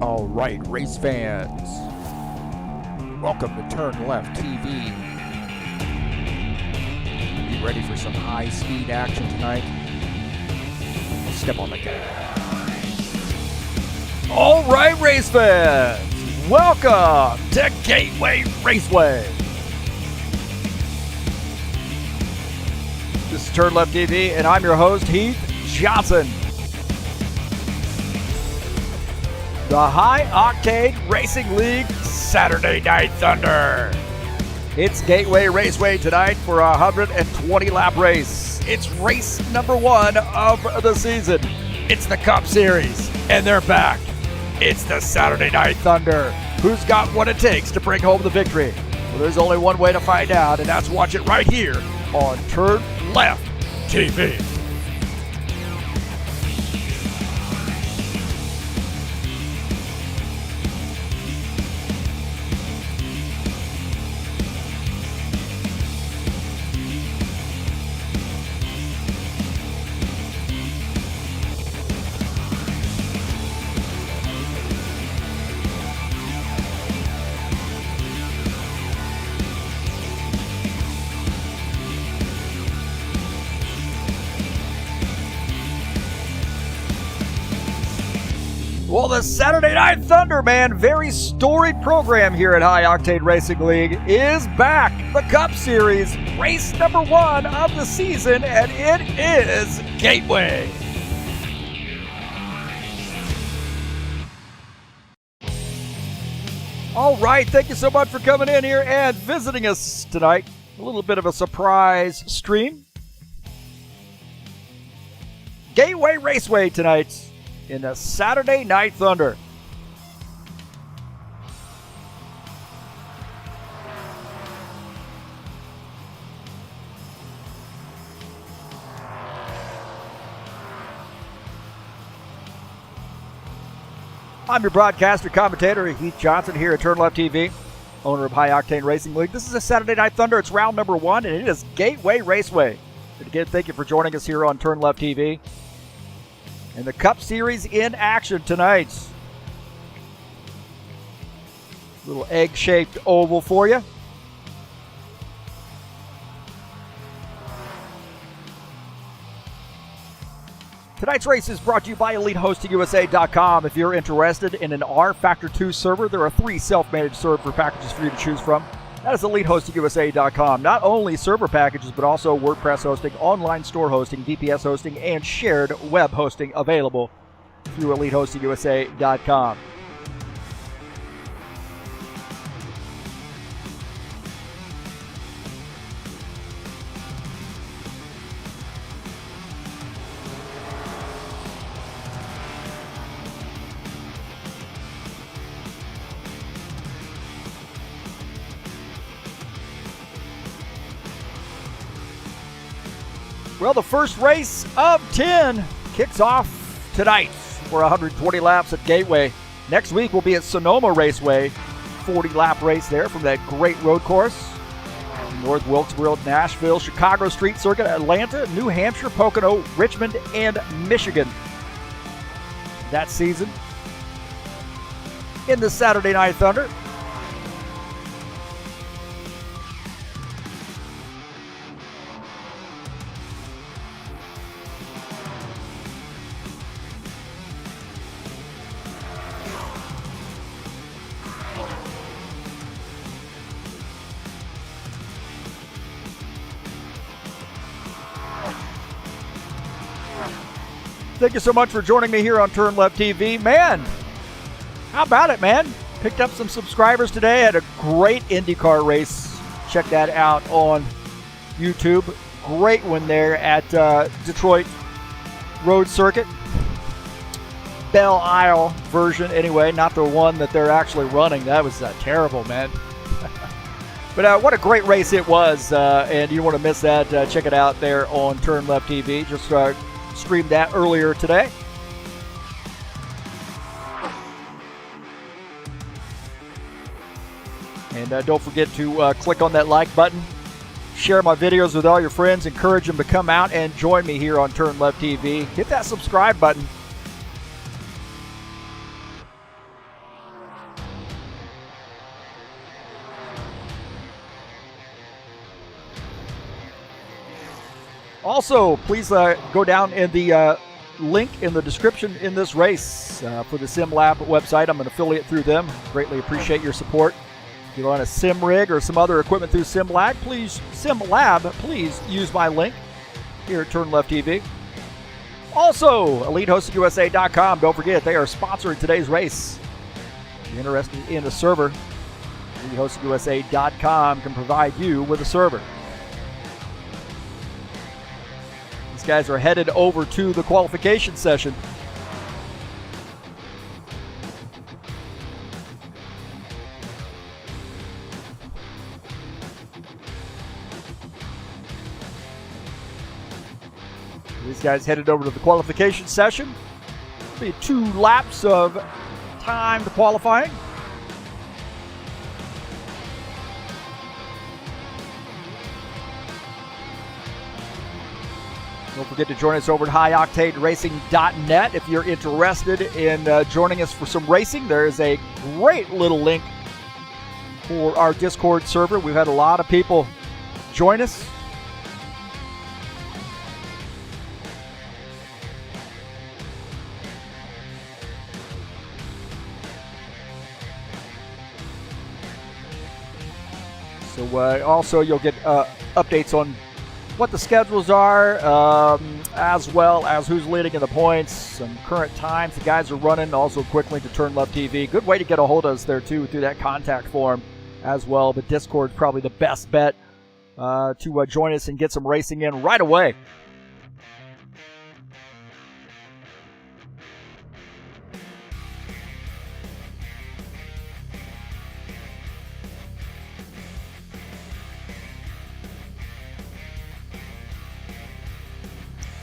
All right, race fans, welcome to TurnLeftTV. You ready for some high-speed action tonight? Step on the gas. All right, race fans, welcome to Gateway Raceway. This is TurnLeftTV, and I'm your host, Heath Johnson. The High Octane Racing League Saturday Night Thunder. It's Gateway Raceway tonight for a 120-lap race. It's race number 1 of the season. It's the Cup Series, and they're back. It's the Saturday Night Thunder. Who's got what it takes to bring home the victory? Well, there's only one way to find out, and that's watch it right here on TurnLeftTV. Well, the Saturday Night Thunder, man, very storied program here at High Octane Racing League is back. The Cup Series, race number 1 of the season, and it is Gateway. All right, thank you so much for coming in here and visiting us tonight. A little bit of a surprise stream. Gateway Raceway tonight in the Saturday Night Thunder. I'm your broadcaster, commentator, Heath Johnson here at TurnLeftTV, owner of High Octane Racing League. This is a Saturday Night Thunder. It's round number 1, and it is Gateway Raceway. And again, thank you for joining us here on TurnLeftTV. And the Cup Series in action tonight. Little egg-shaped oval for you. Tonight's race is brought to you by EliteHostingUSA.com. If you're interested in an rFactor 2 server, there are 3 self-managed server packages for you to choose from. That is EliteHostingUSA.com. Not only server packages, but also WordPress hosting, online store hosting, VPS hosting, and shared web hosting available through EliteHostingUSA.com. Well, the first race of 10 kicks off tonight for 120 laps at Gateway. Next week we'll be at Sonoma Raceway, 40-lap race there from that great road course. North Wilkesboro, Nashville, Chicago Street Circuit, Atlanta, New Hampshire, Pocono, Richmond, and Michigan. That season in the Saturday Night Thunder. Thank you so much for joining me here on TurnLeftTV. Man, how about it, man? Picked up some subscribers today. Had a great IndyCar race. Check that out on YouTube. Great one there at Detroit Road Circuit. Belle Isle version, anyway, not the one that they're actually running. That was terrible, man. But what a great race it was, and you don't want to miss that. Check it out there on TurnLeftTV. Just streamed that earlier today. And don't forget to click on that like button. Share my videos with all your friends. Encourage them to come out and join me here on TurnLeftTV. Hit that subscribe button. Also, please go down in the link in the description in this race for the SimLab website. I'm an affiliate through them. Greatly appreciate your support. If you're on a sim rig or some other equipment through SimLab, please use my link here at TurnLeftTV. Also, EliteHostingUSA.com. Don't forget, they are sponsoring today's race. If you're interested in a server, EliteHostingUSA.com can provide you with a server. These guys are headed over to the qualification session. These guys headed over to the qualification session. Be 2 laps of time to qualifying. Don't forget to join us over at highoctaneracing.net if you're interested in joining us for some racing. There is a great little link for our Discord server. We've had a lot of people join us. So also you'll get updates on what the schedules are, as well as who's leading in the points, some current times the guys are running, also a quick link to TurnLeftTV. Good way to get a hold of us there too through that contact form as well. But Discord's probably the best bet to join us and get some racing in right away.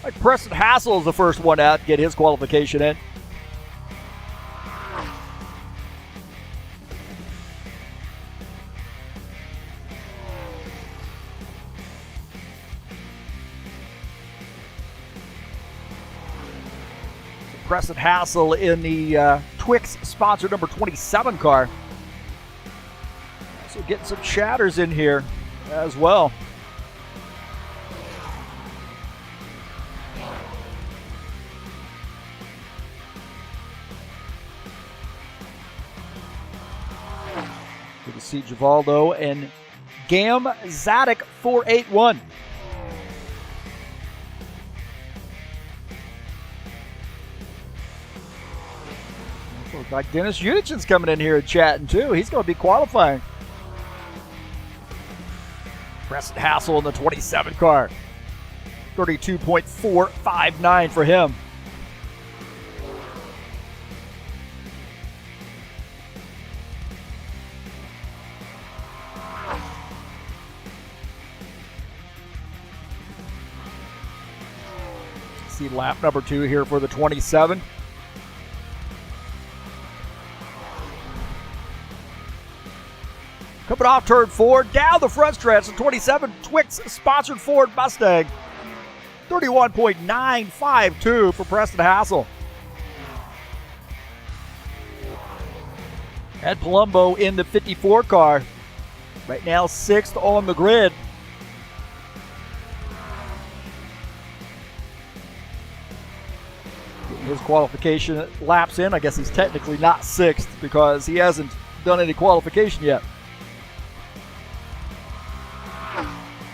Like Preston Hassel is the first one out to get his qualification in. Preston Hassel in the Twix sponsored number 27 car. Also getting some shatters in here as well. Good to see Givaldo and Gam Zadok 481. Looks like Dennis Unichin's coming in here and chatting too. He's going to be qualifying. Preston Hassel in the 27 car. 32.459 for him. See lap number 2 here for the 27. Coming off turn 4, down the front stretch, the 27 Twix sponsored Ford Mustang. 31.952 for Preston Hassel. Ed Palumbo in the 54 car. Right now 6th on the grid. His qualification laps in. I guess he's technically not 6th because he hasn't done any qualification yet.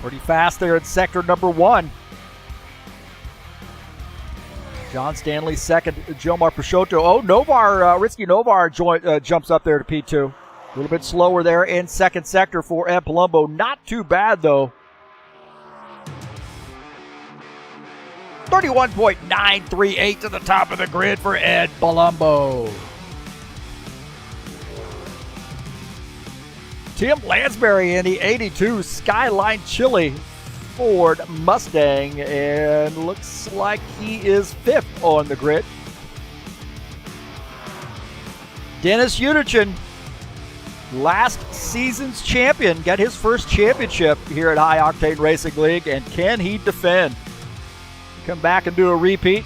Pretty fast there in sector number 1. John Stanley 2nd, Jomar Peixoto. Oh, Risky Novar jumps up there to P2. A little bit slower there in 2nd sector for Ed Palumbo. Not too bad though. 31.938 to the top of the grid for Ed Palumbo. Tim Lansbury in the 82 Skyline Chili Ford Mustang, and looks like he is 5th on the grid. Dennis Unichin, last season's champion, got his first championship here at High Octane Racing League, and can he defend? Come back and do a repeat.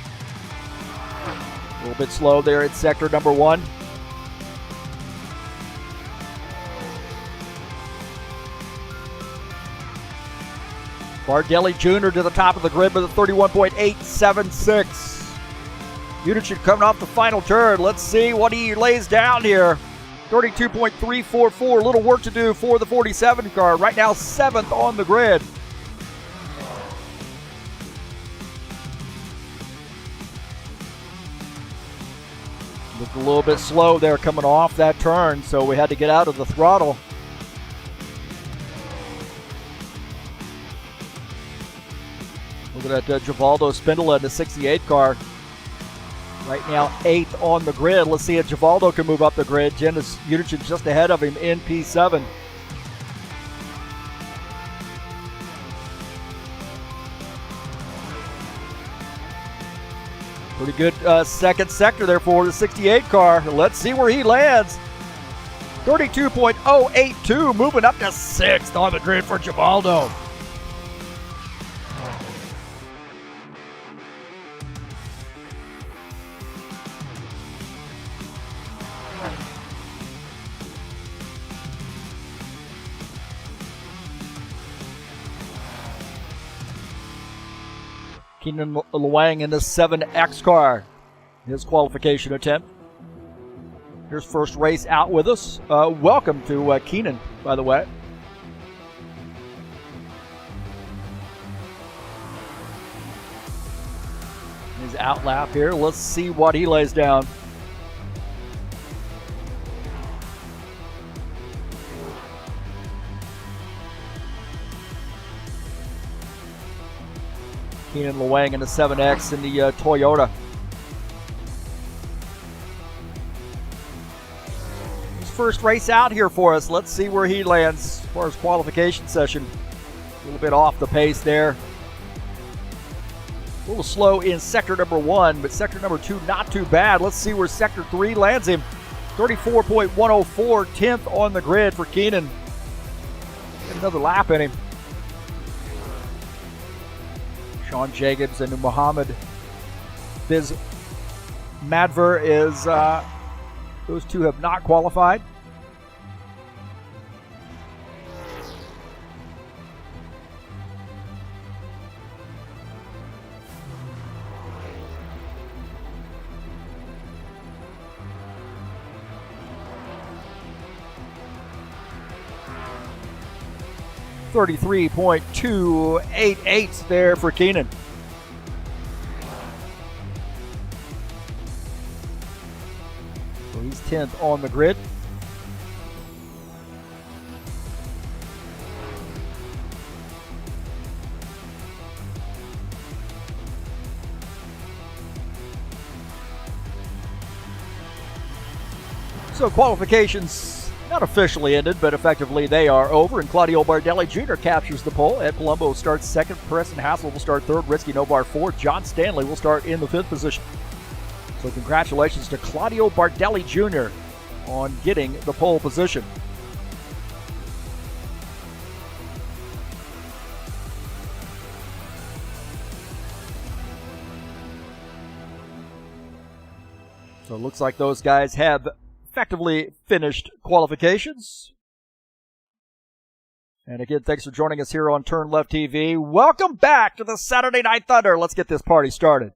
A little bit slow there at sector number 1. Bardelli Jr. to the top of the grid with a 31.876. Unicic coming off the final turn. Let's see what he lays down here. 32.344. A little work to do for the 47 car. Right now, 7th on the grid. Looked a little bit slow there coming off that turn, so we had to get out of the throttle. Look at that Givaldo Spindola in the 68 car. Right now, 8th on the grid. Let's see if Givaldo can move up the grid. Jens Unicic just ahead of him in P7. Pretty good second sector there for the 68 car. Let's see where he lands. 32.082, moving up to 6th on the grid for Givaldo. Keenan Luang in the 7X car, his qualification attempt. Here's first race out with us. Welcome to Keenan, by the way. His out lap here. Let's see what he lays down. Keenan Luang in the 7X in the Toyota. His first race out here for us. Let's see where he lands as far as qualification session. A little bit off the pace there. A little slow in sector number 1, but sector number 2 not too bad. Let's see where sector 3 lands him. 34.104, 10th on the grid for Keenan. Get another lap in him. Sean Jacobs and Muhammad Biz Madver is, those two have not qualified. .288 there for Keenan. So he's 10th on the grid. So qualifications not officially ended, but effectively they are over, and Claudio Bardelli Jr. captures the pole. Ed Palumbo starts 2nd, Preston Hassel will start 3rd, Risky Nobar 4th, John Stanley will start in the 5th position. So congratulations to Claudio Bardelli Jr. on getting the pole position. So it looks like those guys have effectively finished qualifications. And again, thanks for joining us here on TurnLeft TV. Welcome back to the Saturday Night Thunder. Let's get this party started.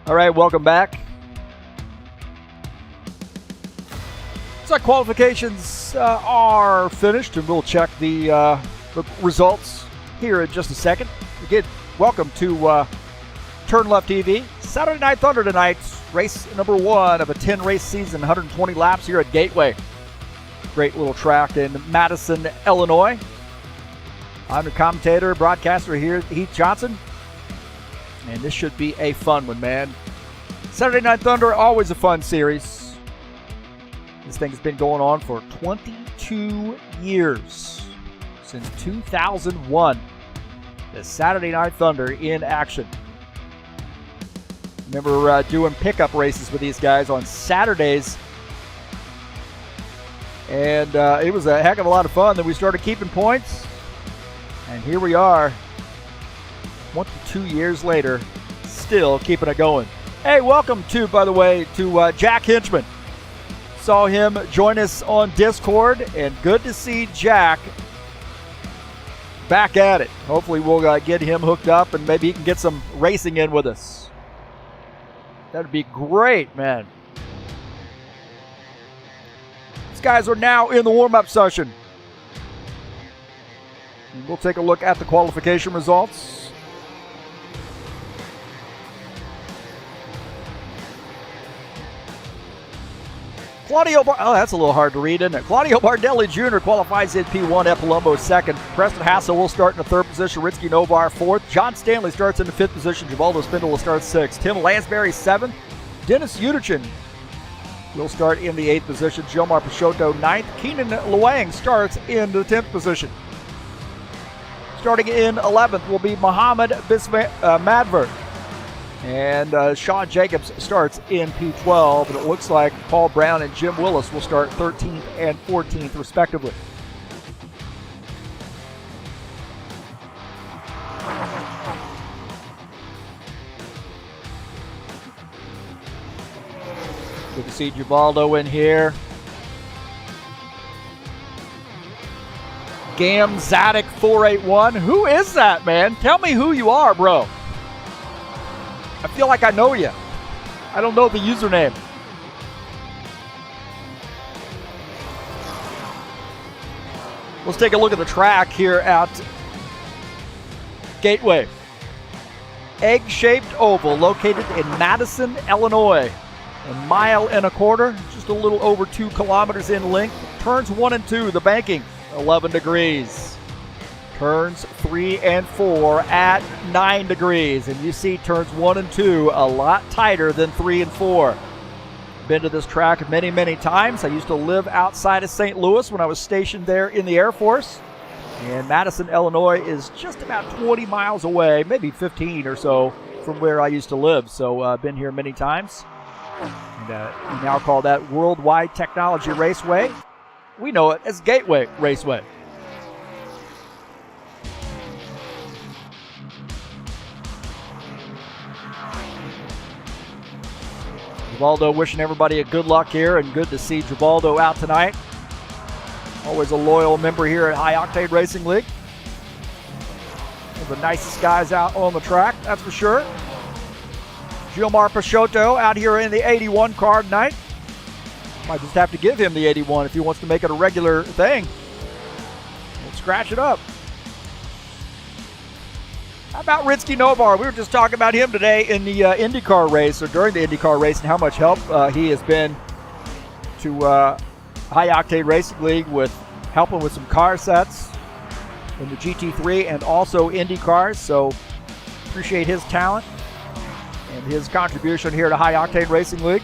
All right, welcome back. So qualifications are finished, and we'll check the results here in just a second. Again, welcome to TurnLeftTV. Saturday Night Thunder tonight, race number 1 of a 10-race season, 120 laps here at Gateway. Great little track in Madison, Illinois. I'm the commentator, broadcaster here, Heath Johnson. And this should be a fun one, man. Saturday Night Thunder, always a fun series. This thing has been going on for 22 years. Since 2001. The Saturday Night Thunder in action. Remember doing pickup races with these guys on Saturdays. And it was a heck of a lot of fun. Then we started keeping points. And here we are, 22 years later, still keeping it going. Hey, welcome to, by the way, to Jack Hinchman. Saw him join us on Discord, and good to see Jack back at it. Hopefully we'll get him hooked up, and maybe he can get some racing in with us. That'd be great, man. These guys are now in the warm-up session. We'll take a look at the qualification results. That's a little hard to read, isn't it? Claudio Bardelli Jr. qualifies in P1, at Palumbo second. Preston Hassel will start in the third position. Ritzky Novar fourth. John Stanley starts in the fifth position. Givaldo Spindle will start sixth. Tim Lansbury seventh. Dennis Utichin will start in the eighth position. Gilmar Peixoto ninth. Keenan Luang starts in the 10th position. Starting in 11th will be Mohammed Madver. And Sean Jacobs starts in P12. And it looks like Paul Brown and Jim Willis will start 13th and 14th, respectively. Good to see Givaldo in here. Gam Zadik 481. Who is that, man? Tell me who you are, bro. I feel like I know you. I don't know the username. Let's take a look at the track here at Gateway. Egg-shaped oval located in Madison, Illinois. 1.25 miles, just a little over 2 kilometers in length. Turns 1 and 2, the banking, 11 degrees. Turns 3 and 4 at 9 degrees. And you see turns 1 and 2 a lot tighter than 3 and 4. Been to this track many, many times. I used to live outside of St. Louis when I was stationed there in the Air Force. And Madison, Illinois is just about 20 miles away, maybe 15 or so from where I used to live. So I've been here many times. And we now call that Worldwide Technology Raceway. We know it as Gateway Raceway. Givaldo wishing everybody a good luck here, and good to see Givaldo out tonight. Always a loyal member here at High Octane Racing League. One of the nicest guys out on the track, that's for sure. Gilmar Peixoto out here in the 81 car tonight. Might just have to give him the 81 if he wants to make it a regular thing. Let's scratch it up. How about Ritzky Novar? We were just talking about him today in the IndyCar race, or during the IndyCar race, and how much help he has been to High Octane Racing League with helping with some car sets in the GT3 and also Indy cars. So appreciate his talent and his contribution here to High Octane Racing League.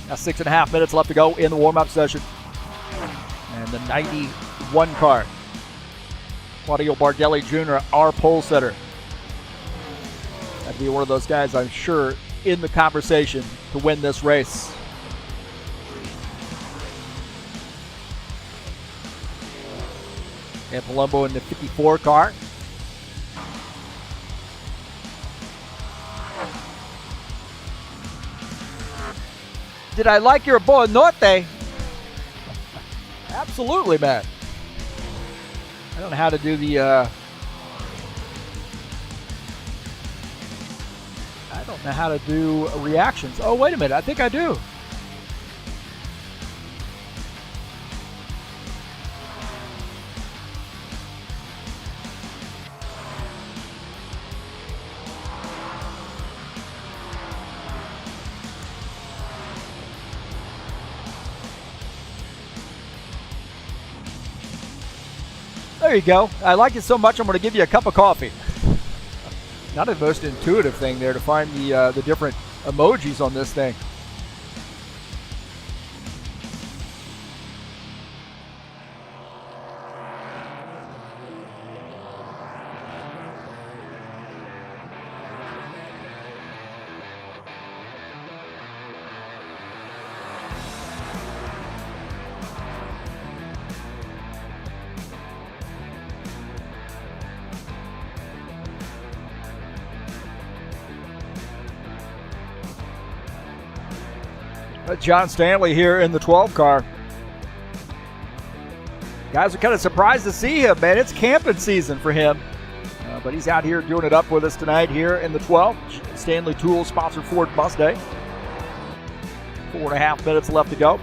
Now 6.5 minutes left to go in the warm-up session. And the 91 car. Claudio Bardelli Jr., our pole setter. That'd be one of those guys, I'm sure, in the conversation to win this race. And Palumbo in the 54 car. Did I like your Boa Norte? Absolutely, man. I don't know how to do the... I don't know how to do reactions. Oh, wait a minute. I think I do. There you go. I like it so much, I'm going to give you a cup of coffee. Not the most intuitive thing there to find the different emojis on this thing. John Stanley here in the 12 car. Guys are kind of surprised to see him, man. It's camping season for him. But he's out here doing it up with us tonight here in the 12. Stanley Tools, sponsored Ford Mustang. 4.5 minutes left to go.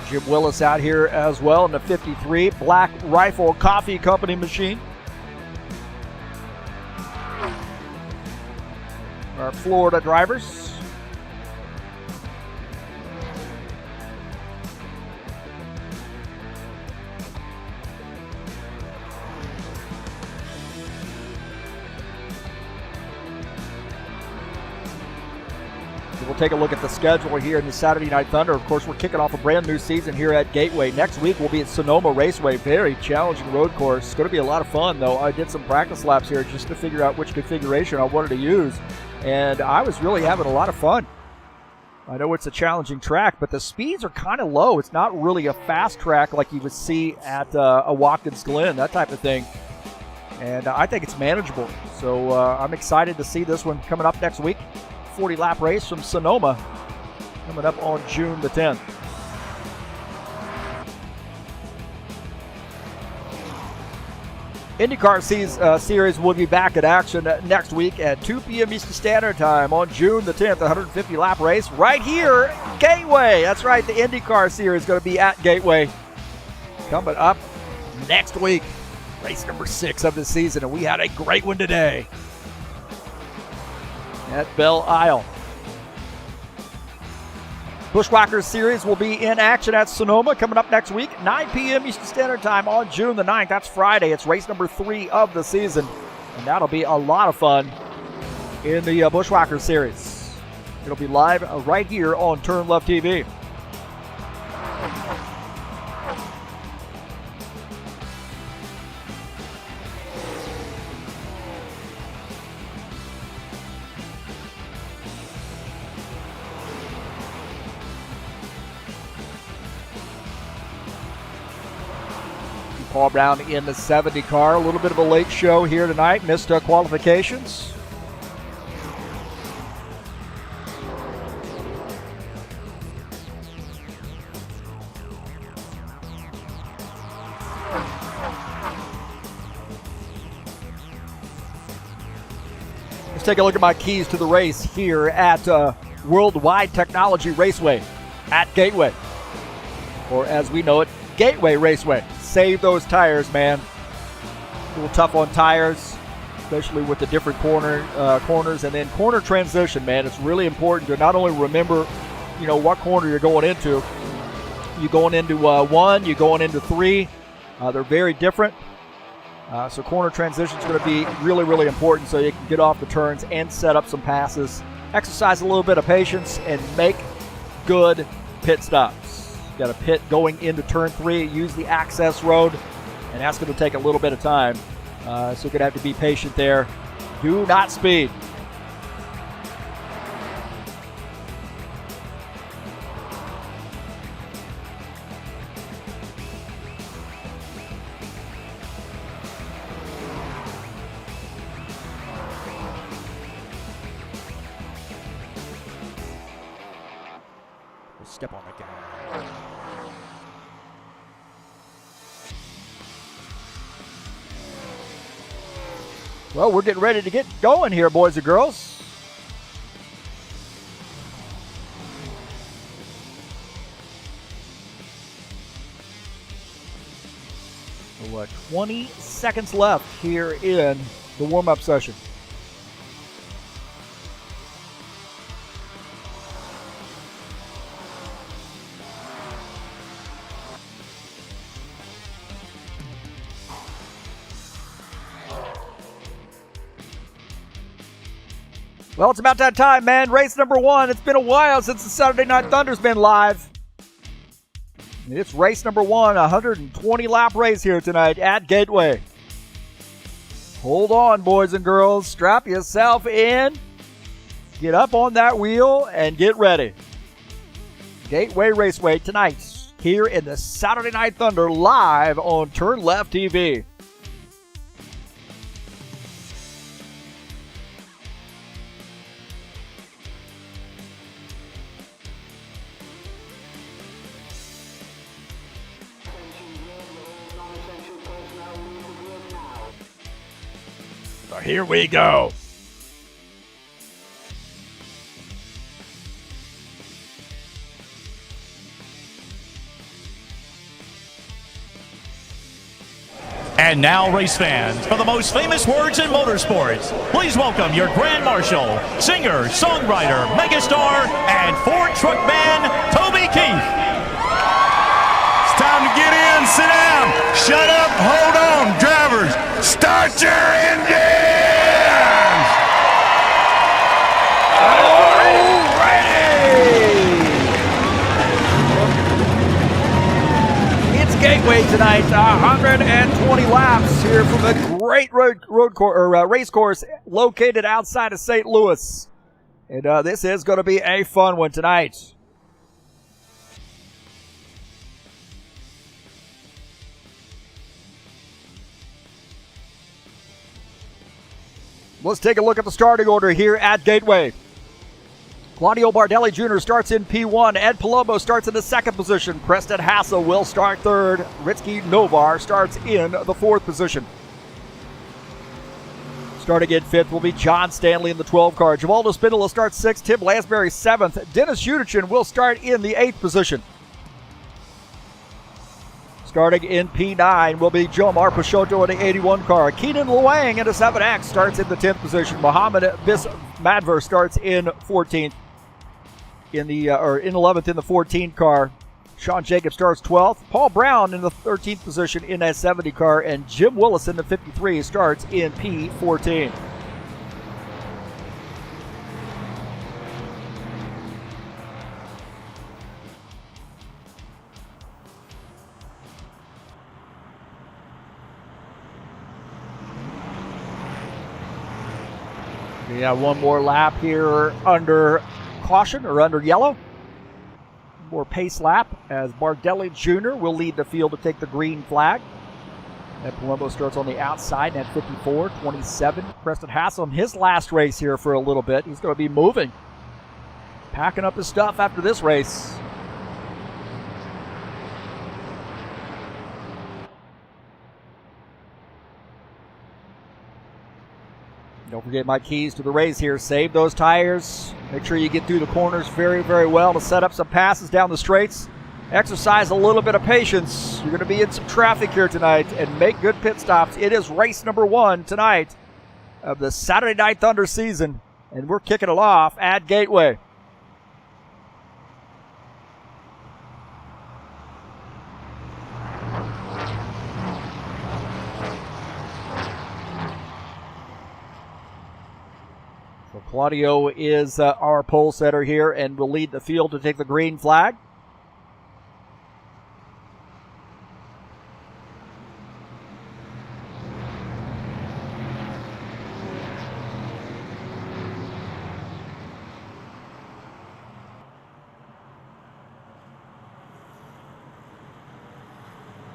Jim Willis out here as well in the 53 Black Rifle Coffee Company machine. Our Florida drivers. We'll take a look at the schedule here in the Saturday Night Thunder. Of course, we're kicking off a brand new season here at Gateway. Next week, we'll be at Sonoma Raceway. Very challenging road course. It's going to be a lot of fun, though. I did some practice laps here just to figure out which configuration I wanted to use, and I was really having a lot of fun. I know it's a challenging track, but the speeds are kind of low. It's not really a fast track like you would see at a Watkins Glen, that type of thing. And I think it's manageable. So I'm excited to see this one coming up next week. 40-lap race from Sonoma coming up on June the 10th. IndyCar Series will be back in action next week at 2 p.m. Eastern Standard Time on June the 10th. 150-lap race right here, Gateway. That's right, the IndyCar Series is going to be at Gateway coming up next week. Race number 6 of the season, and we had a great one today at Belle Isle. Bushwhackers Series will be in action at Sonoma coming up next week, 9 p.m. Eastern Standard Time on June the 9th. That's Friday. It's race number 3 of the season, and that'll be a lot of fun in the Bushwhackers Series. It'll be live right here on TurnLeftTV. Paul Brown in the 70 car. A little bit of a late show here tonight. Missed qualifications. Let's take a look at my keys to the race here at Worldwide Technology Raceway at Gateway. Or as we know it, Gateway Raceway. Save those tires, man. A little tough on tires, especially with the different corners and then corner transition, man. It's really important to not only remember, what corner you're going into. You're going into 1, you're going into 3. They're very different. So corner transition is going to be really, really important so you can get off the turns and set up some passes. Exercise a little bit of patience and make good pit stops. Got a pit going into turn 3, use the access road, and that's going to take a little bit of time. So you're going to have to be patient there. Do not speed. Step on the gas. Well, we're getting ready to get going here, boys and girls. What, 20 seconds left here in the warm-up session. Well, it's about that time, man. Race number 1. It's been a while since the Saturday Night Thunder's been live. It's race number 1, 120-lap race here tonight at Gateway. Hold on, boys and girls. Strap yourself in. Get up on that wheel and get ready. Gateway Raceway tonight here in the Saturday Night Thunder live on TurnLeftTV. So here we go. And now, race fans, for the most famous words in motorsports, please welcome your Grand Marshal, singer, songwriter, megastar, and Ford truck man, Toby Keith. It's time to get in, sit down, shut up, hold on, drivers, start your engines! Gateway tonight, 120 laps here from the great race course located outside of St. Louis. And this is going to be a fun one tonight. Let's take a look at the starting order here at Gateway. Claudio Bardelli Jr. starts in P1. Ed Palumbo starts in the second position. Preston Hassel will start third. Ritsky Novar starts in the fourth position. Starting in fifth will be John Stanley in the 12 car. Givaldo Spindola starts sixth. Tim Lansbury seventh. Dennis Unichin will start in the eighth position. Starting in P9 will be Jomar Peixoto in the 81 car. Keenan Luang in the 7X starts in the 10th position. Mohammed Bismadver starts in 14th. In 11th in the 14 car. Sean Jacobs starts 12th. Paul Brown in the 13th position in that 70 car. And Jim Willis in the 53 starts in P14. We have one more lap here under caution or under yellow. More pace lap as Bardelli Jr. will lead the field to take the green flag. And Palumbo starts on the outside at 54, 27. Preston Hassel in his last race here for a little bit. He's going to be moving. Packing up his stuff after this race. Don't forget my keys to the race here. Save those tires. Make sure you get through the corners very, very well to set up some passes down the straights. Exercise a little bit of patience. You're going to be in some traffic here tonight and make good pit stops. It is race number 1 tonight of the Saturday Night Thunder season, and we're kicking it off at Gateway. So Claudio is our pole setter here and will lead the field to take the green flag.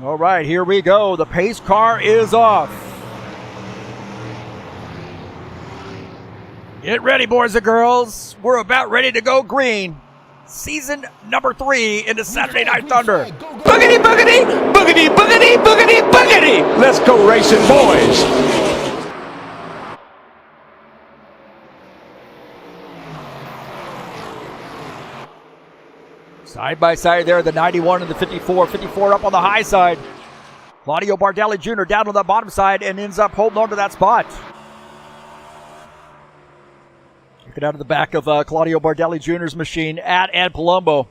All right, here we go. The pace car is off. Get ready, boys and girls. We're about ready to go green. season number 3 in the Saturday Night Thunder. Boogity, boogity, boogity, boogity, boogity, boogity. Let's go racing, boys. Side by side there, the 91 and the 54. 54 up on the high side. Claudio Bardelli Jr. down on the bottom side and ends up holding on to that spot. Check it out of the back of Claudio Bardelli Jr.'s machine at Ed Palumbo.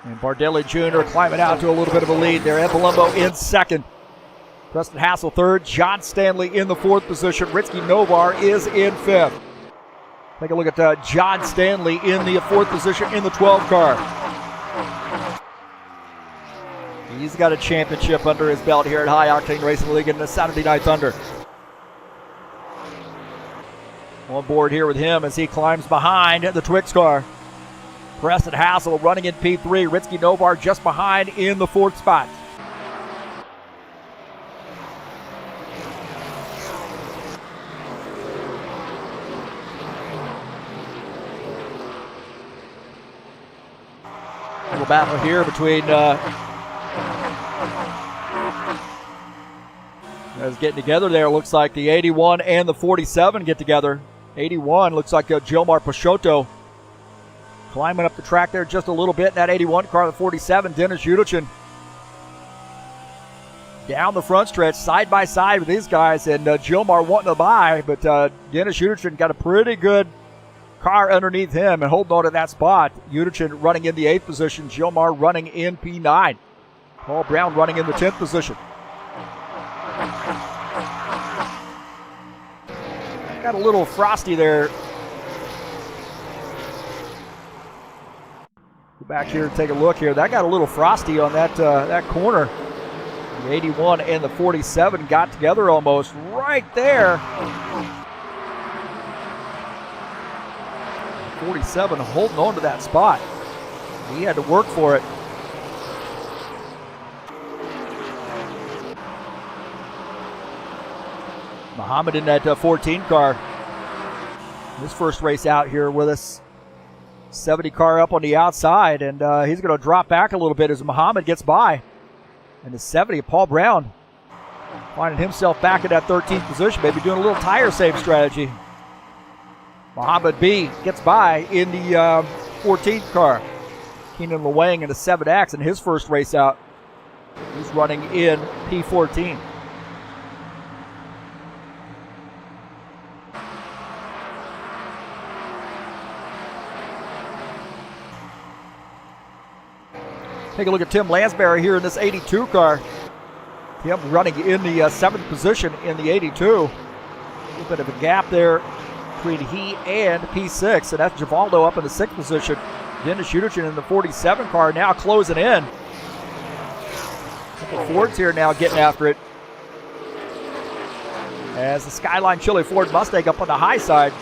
And Bardelli Jr. climbing out to a little bit of a lead there. Ed Palumbo in second. Preston Hassel third. John Stanley in the 4th position. Ritsky Novar is in 5th. Take a look at John Stanley in the 4th position in the 12 car. He's got a championship under his belt here at High Octane Racing League in the Saturday Night Thunder. On board here with him as he climbs behind the Twix car. Preston Hassel running in P3. Ritsky Novar just behind in the 4th spot. Little battle here between as getting together there. Looks like the 81 and the 47 get together. 81 looks like Gilmar Peixoto climbing up the track there just a little bit in that 81 car. The 47, Dennis Udichin. Down the front stretch, side by side with these guys, and Gilmar wanting to buy, but Dennis Udichin got a pretty good car underneath him and holding on to that spot. Udichin running in the 8th position, Gilmar running in P9. Paul Brown running in the 10th position. Got a little frosty there. Go back here and take a look here. That got a little frosty on that that corner. The 81 and the 47 got together almost right there. 47 holding on to that spot. He had to work for it. Muhammad in that 14 car. His first race out here with us. 70 car up on the outside, and he's going to drop back a little bit as Muhammad gets by. And the 70, Paul Brown, finding himself back in that 13th position, maybe doing a little tire save strategy. Muhammad B gets by in the 14th car. Keenan Lewang in the 7X in his first race out. He's running in P14. Take a look at Tim Lansbury here in this 82 car. Tim running in the 7th position in the 82. A little bit of a gap there between he and P6, and that's Givaldo up in the 6th position. Dennis Udichin in the 47 car now closing in. A couple of Fords here now getting after it. As the Skyline Chili Ford Mustang up on the high side.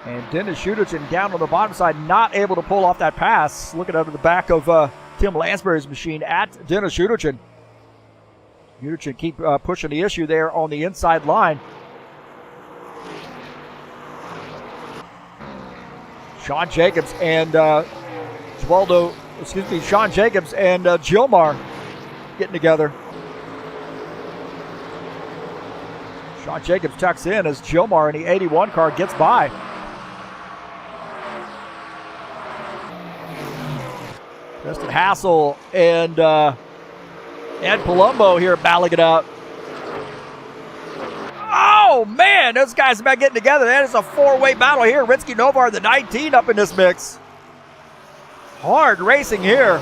And Dennis Udichin down on the bottom side, not able to pull off that pass. Looking under the back of Tim Lansbury's machine at Dennis Udichin. Udichin keep pushing the issue there on the inside line. Sean Jacobs and Sean Jacobs and Gilmar getting together. Sean Jacobs tucks in as Gilmar in the 81 car gets by. Preston Hassel and Ed Palumbo here battling it out. Oh, man, those guys about getting together. That is a 4-way battle here. Ritsky Novar, the 19, up in this mix. Hard racing here.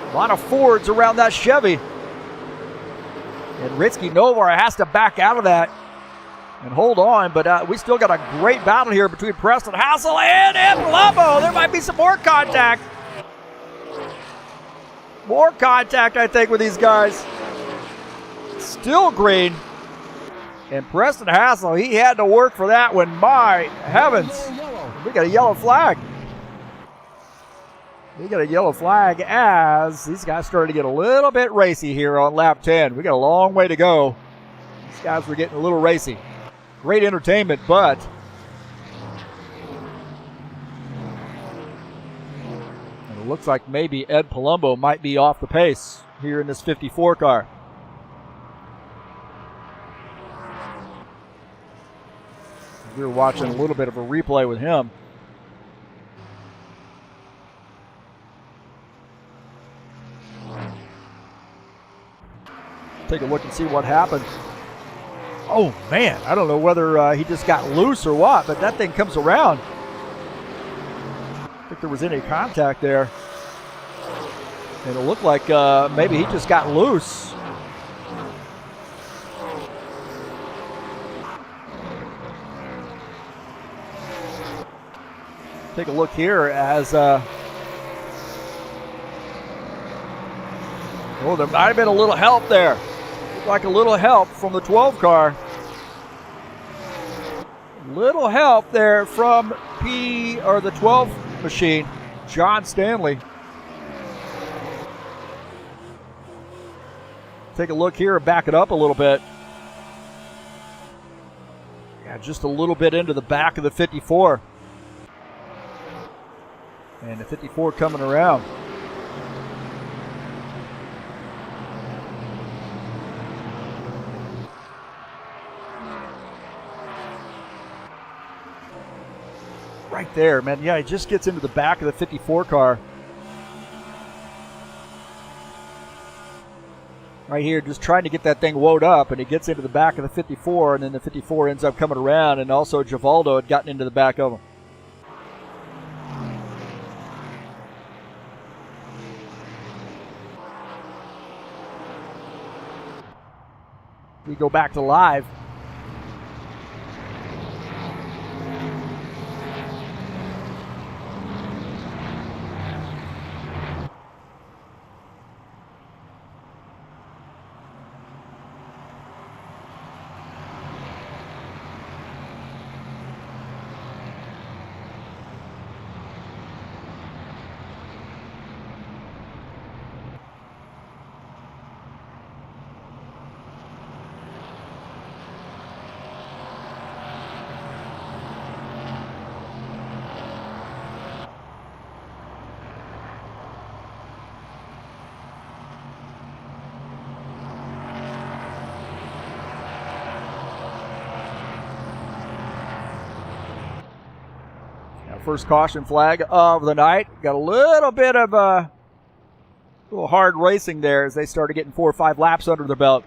A lot of Fords around that Chevy. And Ritsky Novar has to back out of that and hold on, but we still got a great battle here between Preston Hassel and Ed Palumbo. There might be some more contact. More contact, I think, with these guys. Still green. And Preston Hassel, he had to work for that one. My heavens. We got a yellow flag. We got a yellow flag as these guys started to get a little bit racy here on lap 10. We got a long way to go. These guys were getting a little racy. Great entertainment, but it looks like maybe Ed Palumbo might be off the pace here in this 54 car. We were watching a little bit of a replay with him. Take a look and see what happened. Oh, man, I don't know whether he just got loose or what, but that thing comes around. I don't think there was any contact there. And it looked like maybe he just got loose. Take a look here as oh, there might have been a little help there. Looked like a little help from the 12 car. Little help there from the 12 machine, John Stanley. Take a look here and back it up a little bit. Yeah, just a little bit into the back of the 54. And the 54 coming around. Right there, man. Yeah, he just gets into the back of the 54 car. Right here, just trying to get that thing wound up, and he gets into the back of the 54, and then the 54 ends up coming around, and also Givaldo had gotten into the back of him. We go back to live. First caution flag of the night. Got a little bit of little hard racing there as they started getting 4 or 5 laps under their belt.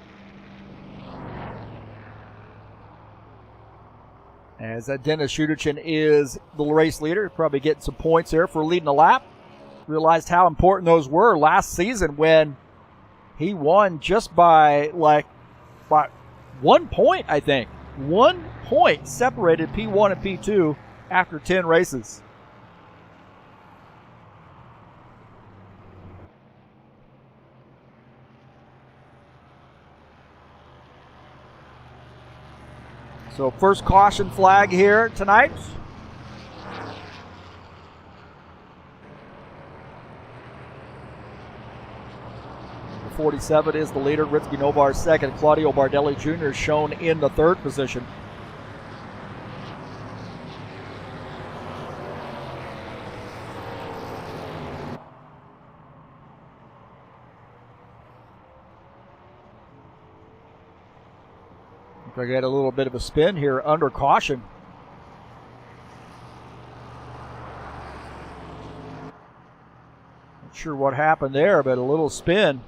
As Dennis Shudichin is the race leader, probably getting some points there for leading a lap. Realized how important those were last season when he won just by 1 point, I think. 1 point separated P1 and P2 after 10 races. So first caution flag here tonight. The 47 is the leader. Ritsky Novar second. Claudio Bardelli Jr. shown in the third position. I got a little bit of a spin here under caution. Not sure what happened there, but a little spin.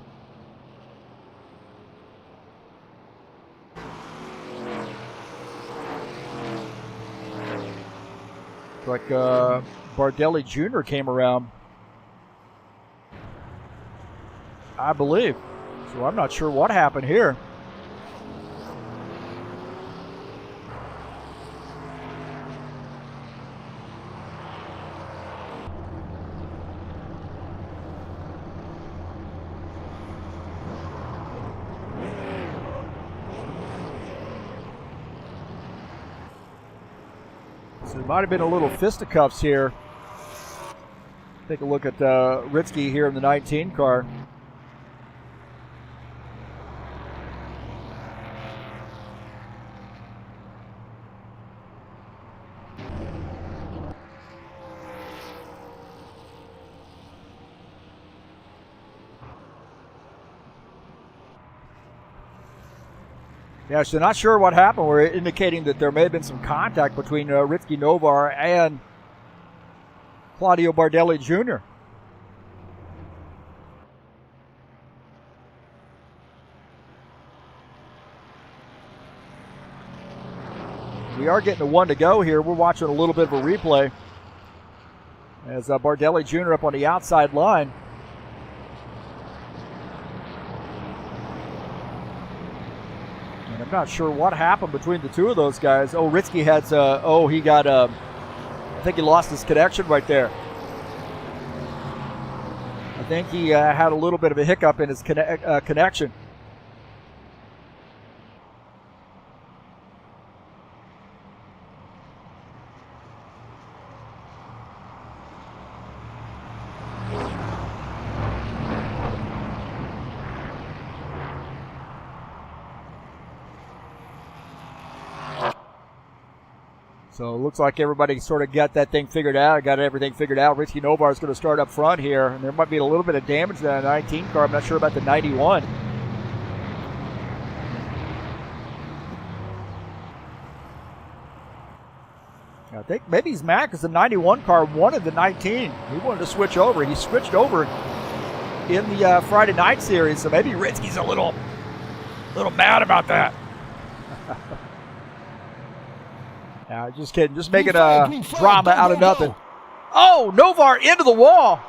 Like Bardelli Jr. came around, I believe. So I'm not sure what happened here. So there might have been a little fisticuffs here. I Take a look at Ritsky here in the 19 car. Yeah, so not sure what happened. We're indicating that there may have been some contact between Ritsky Novar and Claudio Bardelli Jr. We are getting a 1 to go here. We're watching a little bit of a replay as Bardelli Jr. up on the outside line. And I'm not sure what happened between the two of those guys. Oh, Ritsky had, he got, I think he lost his connection right there. I think he had a little bit of a hiccup in his connection. So it looks like everybody sort of got that thing figured out, got everything figured out. Ritsky Novar is going to start up front here, and there might be a little bit of damage to that 19 car. I'm not sure about the 91. I think maybe he's mad because the 91 car wanted the 19. He wanted to switch over. He switched over in the Friday night series, so maybe Ritsky's a little mad about that. Just kidding. Just making a drama out of nothing. Oh, Novar into the wall.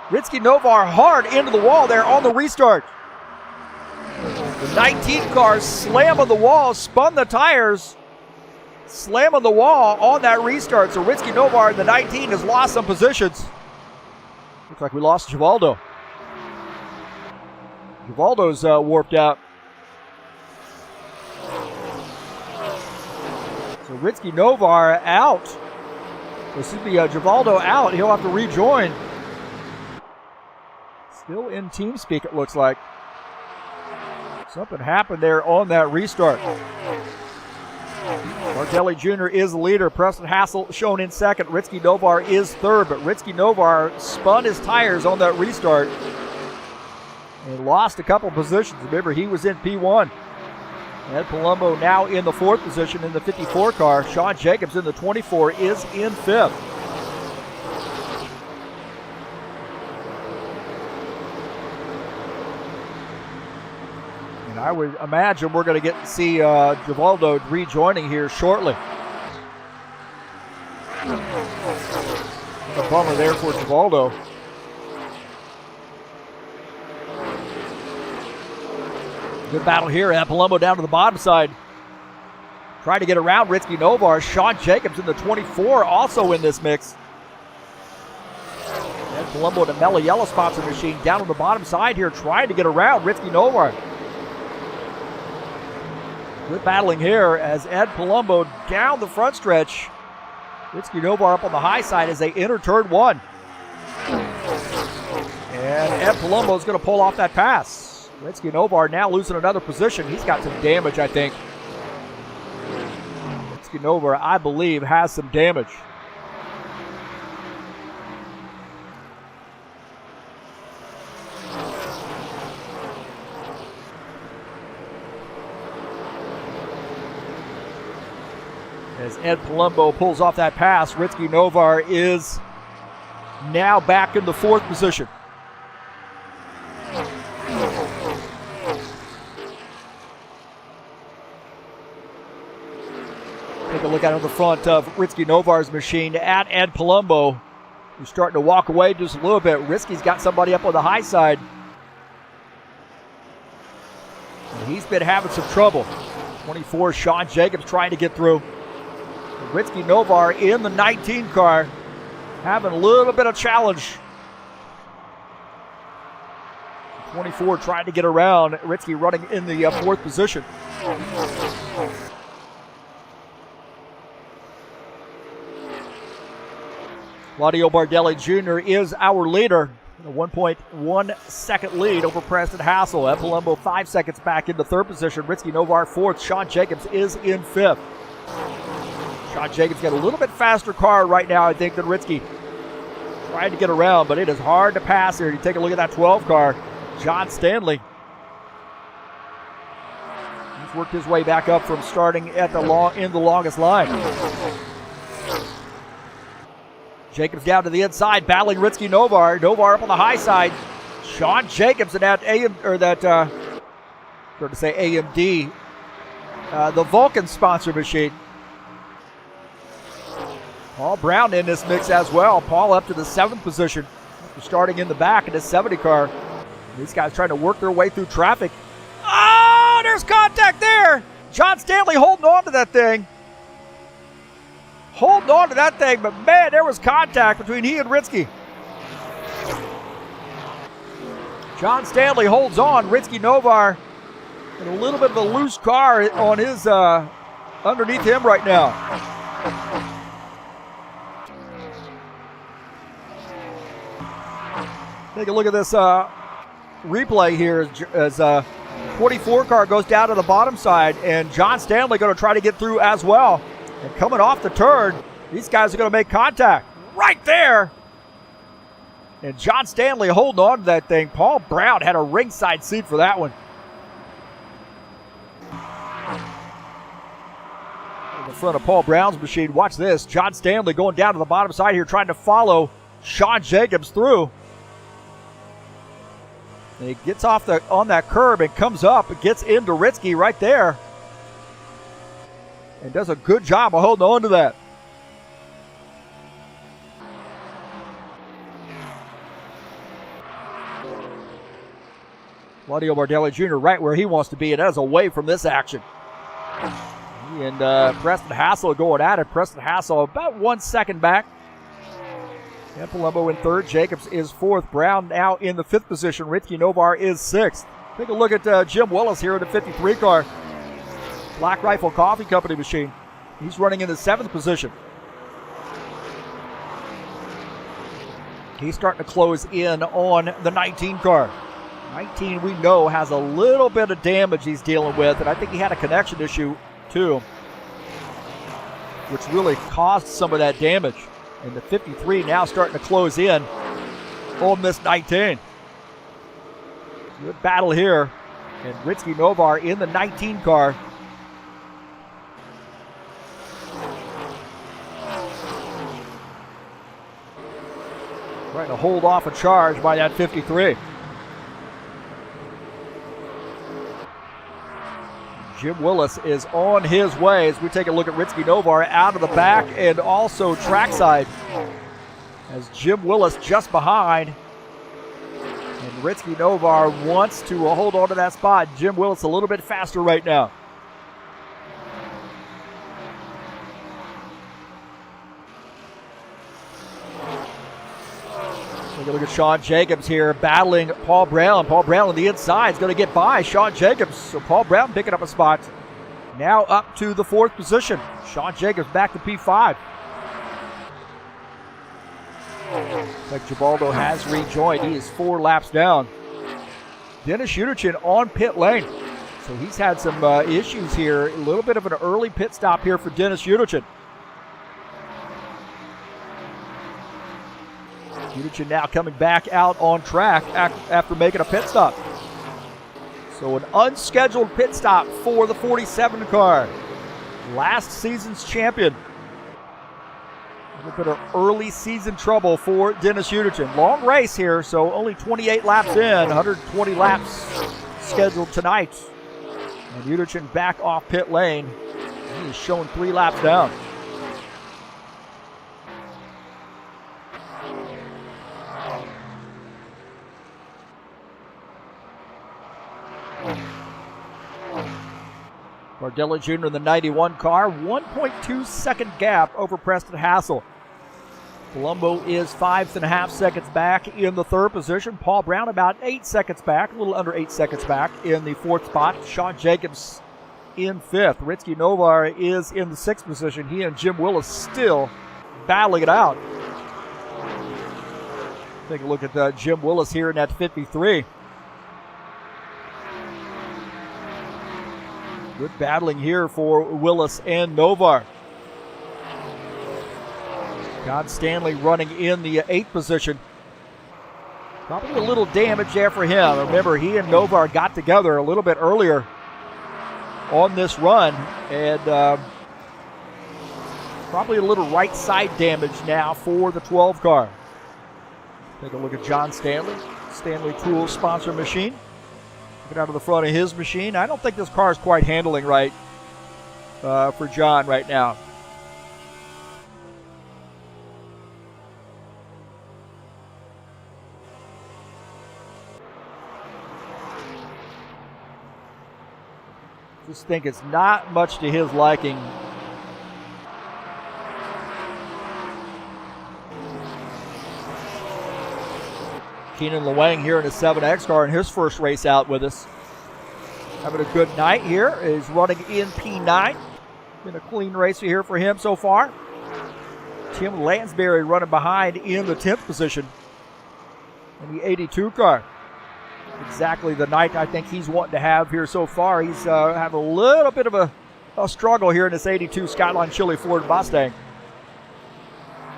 Ritsky Novar hard into the wall there on the restart. The 19 car slam on the wall, spun the tires, slam on the wall on that restart. So Ritsky Novar in the 19 has lost some positions. Looks like we lost Givaldo. Givaldo's warped out. So Ritsky Novar out. This is Givaldo out. He'll have to rejoin. Still in TeamSpeak, it looks like. Something happened there on that restart. Bardelli Jr. is the leader. Preston Hassel shown in second. Ritsky Novar is third, but Ritsky Novar spun his tires on that restart and lost a couple positions. Remember, he was in P1. Ed Palumbo now in the fourth position in the 54 car. Sean Jacobs in the 24 is in fifth. And I would imagine we're going to get to see Givaldo rejoining here shortly. A bummer there for Givaldo. Good battle here. Ed Palumbo down to the bottom side. Trying to get around Ritsky Novar. Sean Jacobs in the 24 also in this mix. Ed Palumbo in a Mellow Yellow sponsor machine down on the bottom side here trying to get around Ritsky Novar. Good battling here as Ed Palumbo down the front stretch. Ritsky Novar up on the high side as they enter turn one. And Ed Palumbo is going to pull off that pass. Ritsky Novar now losing another position. He's got some damage, I think. Ritsky Novar, I believe, has some damage. As Ed Palumbo pulls off that pass, Ritsky Novar is now back in the fourth position. Take a look out of the front of Ritsky Novar's machine at Ed Palumbo, who's starting to walk away just a little bit. Ritsky's got somebody up on the high side. And he's been having some trouble. 24, Sean Jacobs trying to get through. Ritsky Novar in the 19 car, having a little bit of challenge. 24 trying to get around. Ritsky running in the fourth position. Claudio Bardelli Jr. is our leader. A 1.1 second lead over Preston Hassel. Ed Palumbo 5 seconds back into third position. Ritzky Novar fourth. Sean Jacobs is in fifth. Sean Jacobs got a little bit faster car right now, I think, than Ritzky. Trying to get around, but it is hard to pass here. You take a look at that 12 car. John Stanley. He's worked his way back up from starting at the longest line. Jacobs down to the inside, battling Ritzky Novar. Novar up on the high side. Sean Jacobs in that AMD, the Vulcan sponsor machine. Paul Brown in this mix as well. Paul up to the 7th position after starting in the back in his 70 car. These guys trying to work their way through traffic. Oh, there's contact there. John Stanley holding on to that thing. Holding on to that thing, but man, there was contact between he and Ritzky. John Stanley holds on. Ritzky Novar in a little bit of a loose car on his underneath him right now. Take a look at this replay here as 24 car goes down to the bottom side, and John Stanley going to try to get through as well. And coming off the turn, these guys are going to make contact right there. And John Stanley holding on to that thing. Paul Brown had a ringside seat for that one. In the front of Paul Brown's machine, watch this. John Stanley going down to the bottom side here, trying to follow Sean Jacobs through. And he gets off on that curb and comes up and gets into Ritzky right there. And does a good job of holding on to that. Claudio Bardelli Jr. right where he wants to be, and that is away from this action. He and Preston Hassel going at it. Preston Hassel about 1 second back. And Palumbo in third. Jacobs is fourth. Brown now in the 5th position. Ritzky Novar is 6th. Take a look at Jim Willis here in the 53 car. Black Rifle Coffee Company machine. He's running in the 7th position. He's starting to close in on the 19 car. 19 we know has a little bit of damage he's dealing with, and I think he had a connection issue too, which really caused some of that damage. And the 53 now starting to close in on this 19. Good battle here. And Ritzky Novar in the 19 car. Trying to hold off a charge by that 53. Jim Willis is on his way as we take a look at Ritzky Novar out of the back and also trackside. As Jim Willis just behind. And Ritzky Novar wants to hold on to that spot. Jim Willis a little bit faster right now. Take a look at Sean Jacobs here battling Paul Brown. Paul Brown on the inside is going to get by Sean Jacobs. So Paul Brown picking up a spot. Now up to the 4th position. Sean Jacobs back to P5. Like Gibaldo has rejoined. He is 4 laps down. Dennis Uderchin on pit lane. So he's had some issues here. A little bit of an early pit stop here for Dennis Uderchin. Uderchin now coming back out on track after making a pit stop. So an unscheduled pit stop for the 47 car. Last season's champion. A little bit of early season trouble for Dennis Uderchin. Long race here, so only 28 laps in, 120 laps scheduled tonight. And Uderchin back off pit lane. He is showing 3 laps down. Bardelli Jr. in the 91 car, 1.2 second gap over Preston Hassel. Palumbo is 5.5 seconds back in the 3rd position. Paul Brown about 8 seconds back, a little under 8 seconds back in the 4th spot. Sean Jacobs in 5th. Ritzky Novar is in the 6th position. He and Jim Willis still battling it out. Take a look at Jim Willis here in that 53. Good battling here for Willis and Novar. John Stanley running in the 8th position. Probably a little damage there for him. Remember, he and Novar got together a little bit earlier on this run, and probably a little right side damage now for the 12 car. Take a look at John Stanley, Stanley Tools sponsor machine. Get out of the front of his machine. I don't think this car is quite handling right for John right now. Just think it's not much to his liking. Keenan Lewang here in a 7X car in his first race out with us. Having a good night here. Is running in P9. Been a clean race here for him so far. Tim Lansbury running behind in the 10th position in the 82 car. Exactly the night I think he's wanting to have here so far. He's having a little bit of a struggle here in this 82 Skyline Chili Ford Mustang.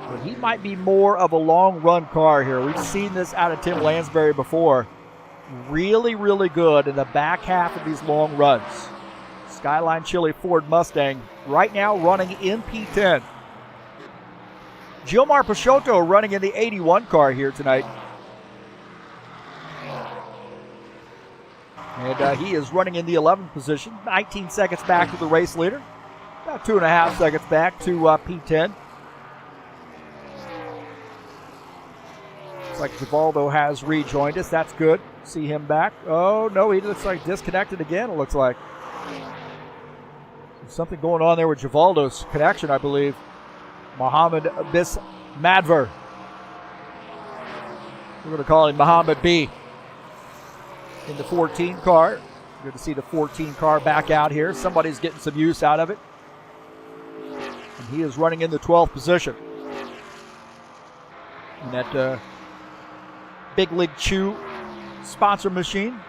But he might be more of a long run car here. We've seen this out of Tim Lansbury before. Really, really good in the back half of these long runs. Skyline Chili Ford Mustang right now running in P10. Gilmar Peixoto running in the 81 car here tonight. And he is running in the 11th position, 19 seconds back to the race leader. About 2.5 seconds back to P10. Looks like Givaldo has rejoined us. That's good. See him back. Oh, no, he looks like disconnected again, it looks like. There's something going on there with Givaldo's connection, I believe. Mohammed Bismadver. We're going to call him Mohammed B. In the 14 car. Good to see the 14 car back out here. Somebody's getting some use out of it. And he is running in the 12th position. In that Big League Chew sponsor machine.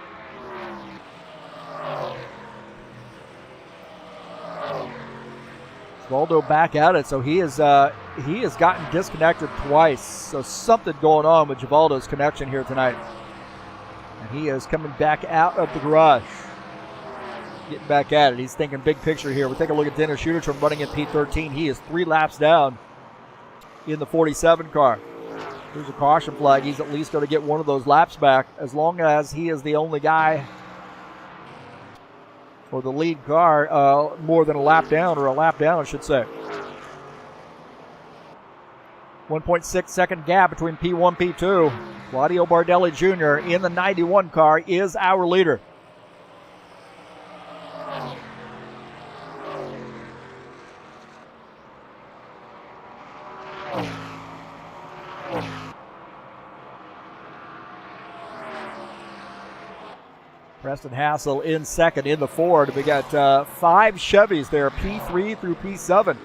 Waldo back at it, so he has gotten disconnected twice. So something going on with Givaldo's connection here tonight. And he is coming back out of the garage. Getting back at it. He's thinking big picture here. We'll take a look at Dennis Schudertrom running in P13. He is 3 laps down in the 47 car. There's a caution flag. He's at least going to get one of those laps back as long as he is the only guy for the lead car more than a lap down, or a lap down, I should say. 1.6 second gap between P1 P2. Claudio Bardelli Jr. in the 91 car is our leader. Preston Hassel in second in the Ford. We got 5 Chevys there, P3 through P7.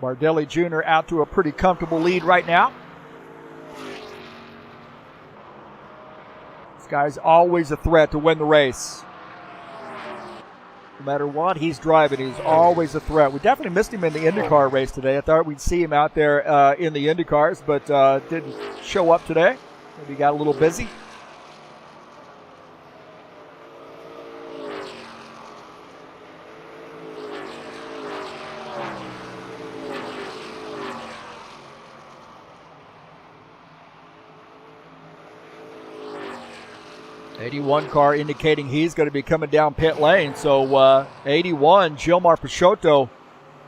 Bardelli Jr. out to a pretty comfortable lead right now. This guy's always a threat to win the race. No matter what he's driving, he's always a threat. We definitely missed him in the IndyCar race today. I thought we'd see him out there in the IndyCars, but didn't show up today. Maybe got a little busy. '81 car indicating he's going to be coming down pit lane. So 81, Gilmar Peixoto,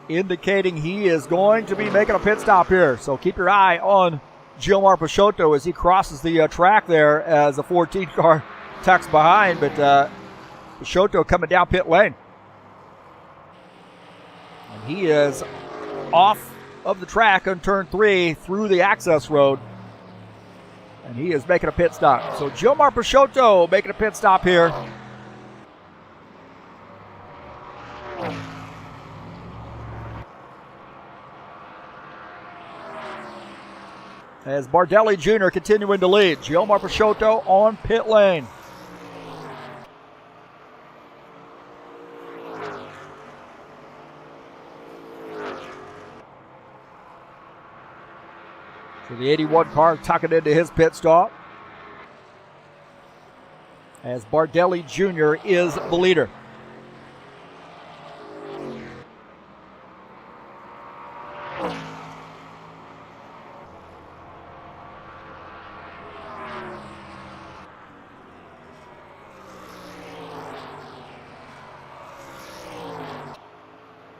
indicating he is going to be making a pit stop here. So keep your eye on Gilmar Peixoto as he crosses the track there as the 14 car tucks behind. But Peixoto coming down pit lane. And he is off of the track on turn 3 through the access road. And he is making a pit stop. So Gilmar Peixoto making a pit stop here. As Bardelli Jr. continuing to lead. Gilmar Peixoto on pit lane. So the 81 car tucking into his pit stop. As Bardelli Jr. is the leader.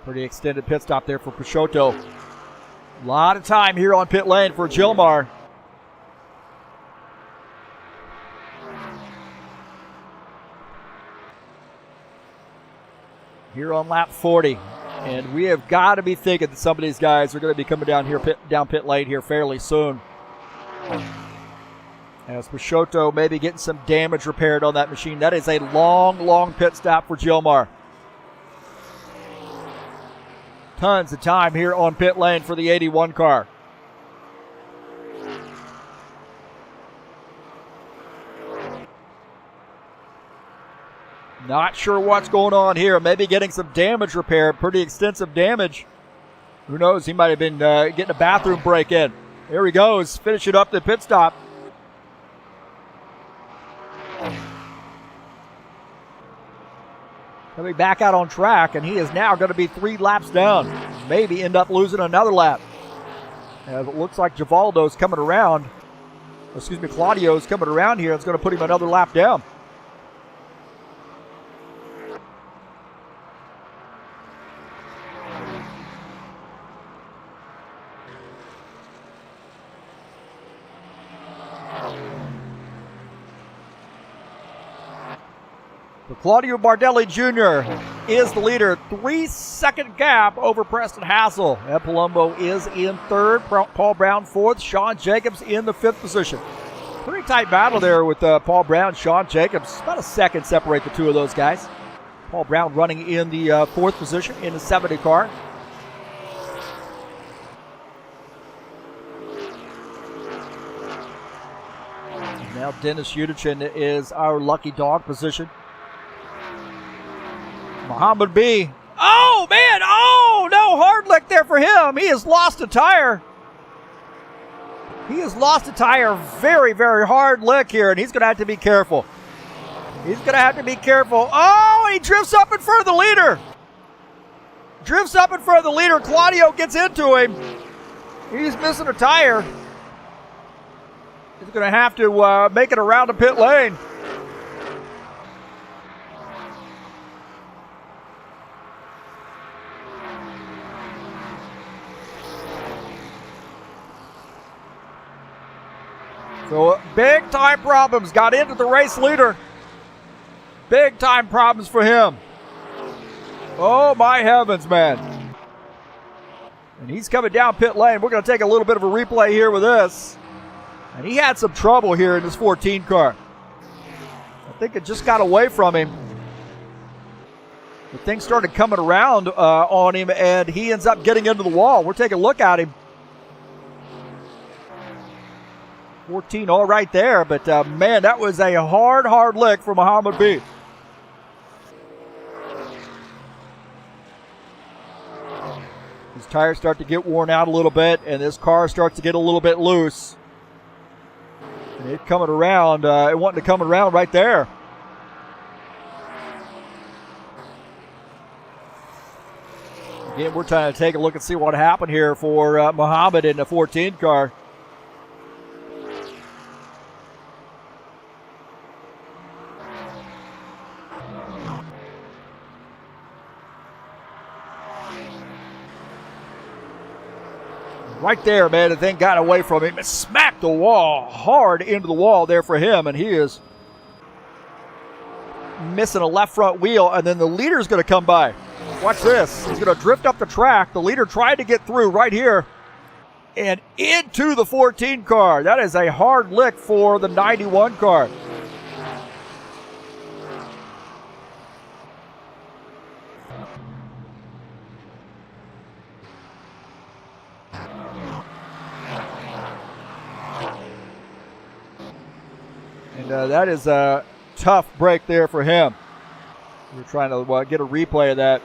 Pretty extended pit stop there for Peixoto. A lot of time here on pit lane for Gilmar. Here on lap 40. And we have got to be thinking that some of these guys are going to be coming down here, down pit lane here fairly soon. As Peixoto maybe getting some damage repaired on that machine. That is a long, long pit stop for Gilmar. Tons of time here on pit lane for the 81 car. Not sure what's going on here. Maybe getting some damage repaired. Pretty extensive damage. Who knows? He might have been getting a bathroom break in. There he goes. Finishing up the pit stop. Coming back out on track, and he is now going to be 3 laps down. Maybe end up losing another lap. As it looks like Givaldo's coming around. Excuse me, Claudio's coming around here. It's going to put him another lap down. Claudio Bardelli Jr. is the leader. 3-second gap over Preston Hassel. Ed Palumbo is in 3rd. Paul Brown 4th. Sean Jacobs in the 5th position. Pretty tight battle there with Paul Brown, Sean Jacobs. About a second separate the two of those guys. Paul Brown running in the 4th position in the 70 car. Now Dennis Udichin is our lucky dog position. Muhammad B. Oh, man. Oh, no. Hard lick there for him. He has lost a tire. He has lost a tire. Very, very hard lick here, and he's going to have to be careful. He's going to have to be careful. Oh, he drifts up in front of the leader. Drifts up in front of the leader. Claudio gets into him. He's missing a tire. He's going to have to make it around the pit lane. So big time problems. Got into the race leader. Big time problems for him. Oh my heavens, man. And he's coming down pit lane. We're going to take a little bit of a replay here with this. And he had some trouble here in this 14 car. I think it just got away from him. The thing started coming around on him, and he ends up getting into the wall. We're taking a look at him. 14 all right there, but man, that was a hard lick for Muhammad B. His tires start to get worn out a little bit, and this car starts to get a little bit loose. And it coming around, it wanted to come around right there. Again, we're trying to take a look and see what happened here for Muhammad in the 14 car. Right there, man, the thing got away from him. It smacked the wall hard into the wall there for him, and he is missing a left front wheel, and then the leader's going to come by. Watch this. He's going to drift up the track. The leader tried to get through right here. and into the 14 car. That is a hard lick for the 91 car. And that is a tough break there for him. We're trying to get a replay of that.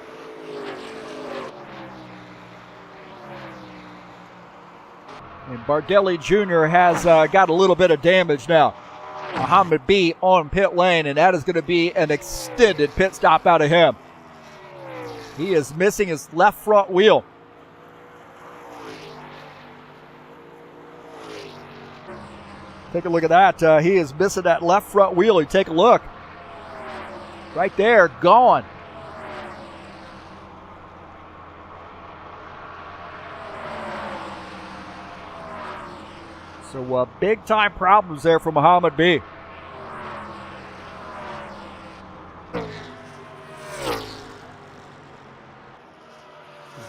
And Bardelli Jr. has got a little bit of damage now. Muhammad B on pit lane, and that is going to be an extended pit stop out of him. He is missing his left front wheel. Take a look at that. He is missing that left front wheel. You take a look. Right there, gone. So big time problems there for Muhammad B.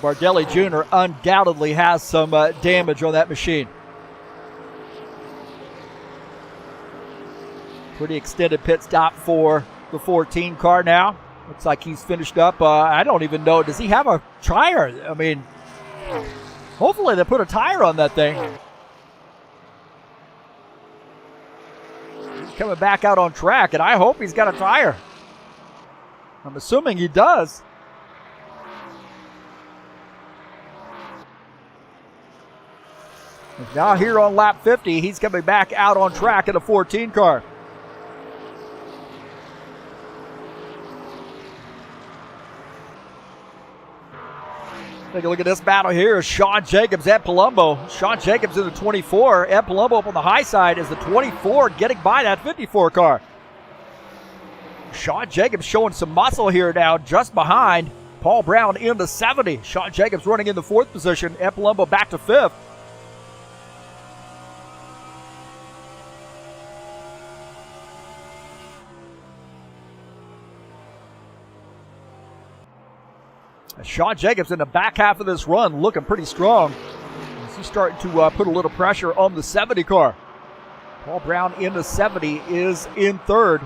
Bardelli Jr. undoubtedly has some damage on that machine. Pretty extended pit stop for the 14 car now. Looks like he's finished up. I don't even know. Does he have a tire? I mean, hopefully they put a tire on that thing. He's coming back out on track, and I hope he's got a tire. I'm assuming he does. Now here on lap 50, he's coming back out on track in a 14 car. Take a look at this battle here. Sean Jacobs at Palumbo. Sean Jacobs in the 24. Ed Palumbo up on the high side is the 24 getting by that 54 car. Sean Jacobs showing some muscle here now just behind Paul Brown in the 70. Sean Jacobs running in the 4th position. Ed Palumbo back to 5th. Sean Jacobs in the back half of this run looking pretty strong. He's starting to put a little pressure on the 70 car. Paul Brown in the 70 is in 3rd.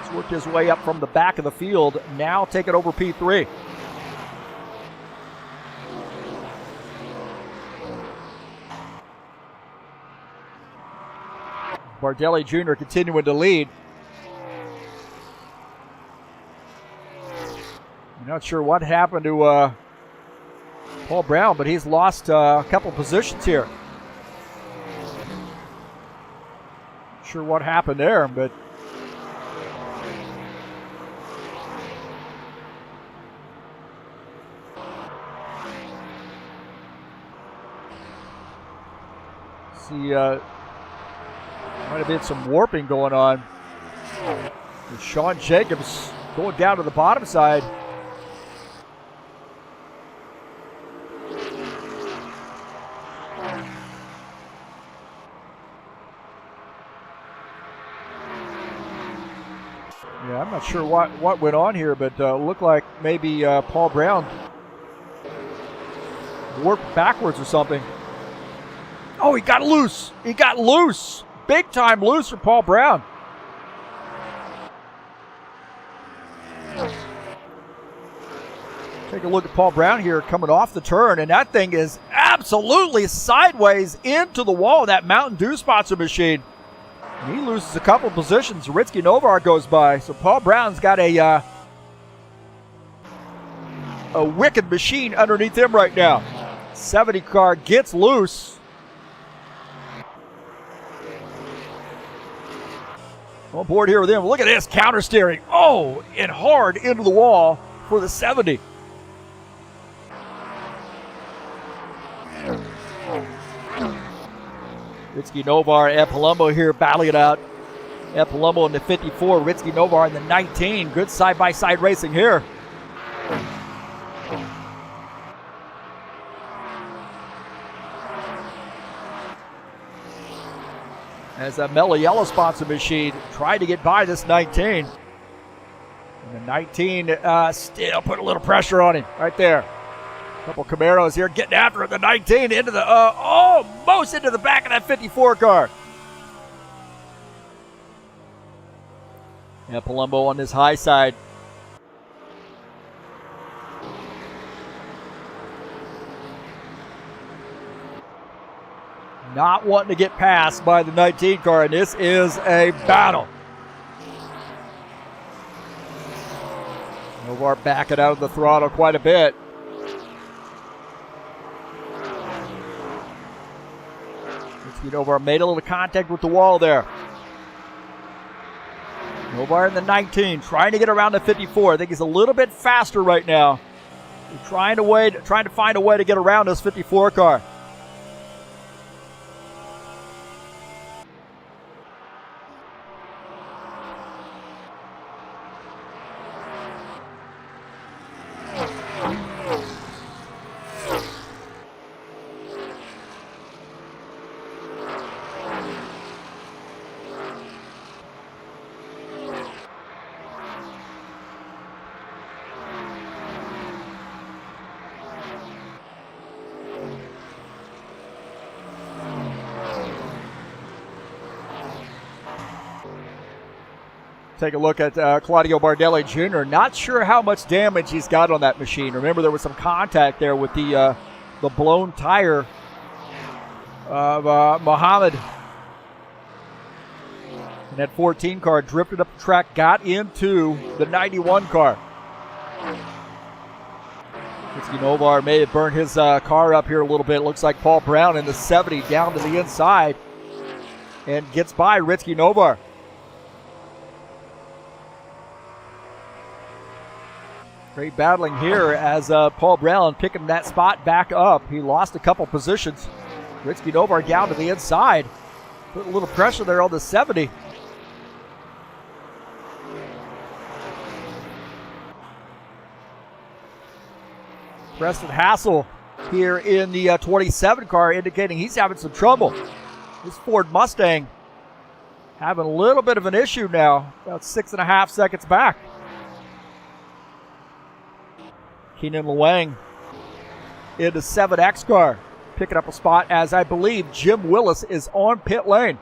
He's worked his way up from the back of the field, now taking over P3. Bardelli Jr. continuing to lead. Not sure what happened to Paul Brown, but he's lost a couple positions here. Not sure what happened there, but see, might have been some warping going on. With Sean Jacobs going down to the bottom side. Yeah, I'm not sure what went on here, but looked like maybe Paul Brown warped backwards or something. Oh, he got loose. He got loose. Big time loose for Paul Brown. Take a look at Paul Brown here coming off the turn, and that thing is absolutely sideways into the wall of that Mountain Dew sponsor machine. And he loses a couple positions. Ritsky Novar goes by. So Paul Brown's got a wicked machine underneath him right now. 70 car gets loose. On board here with him. Look at this counter steering. Oh, and hard into the wall for the 70. Ritsky Novar, Ed Palumbo here battling it out. Ed Palumbo in the 54, Ritsky Novar in the 19. Good side-by-side racing here. As that Mellow Yellow sponsor machine tried to get by this 19. And the 19 still put a little pressure on him right there. Couple Camaros here getting after it. The 19 into the, almost into the back of that 54 car. Yeah, Palumbo on this high side. Not wanting to get passed by the 19 car, and this is a battle. Novar backing out of the throttle quite a bit. Novar made a little contact with the wall there. Novar in the 19, trying to get around the 54. I think he's a little bit faster right now. He's trying to find a way to get around this 54 car. Take a look at Claudio Bardelli Jr. Not sure how much damage he's got on that machine. Remember, there was some contact there with the blown tire of Muhammad. And that 14 car drifted up the track, got into the 91 car. Novar may have burned his car up here a little bit. Looks like Paul Brown in the 70 down to the inside and gets by Ritsky Novar. Great battling here as Paul Brown picking that spot back up. He lost a couple positions. Ritsky Novar down to the inside. Put a little pressure there on the 70. Preston Hassel here in the 27 car, indicating he's having some trouble. This Ford Mustang having a little bit of an issue now, about 6.5 seconds back. Keenan Luang in the 7X car, picking up a spot as I believe Jim Willis is on pit lane.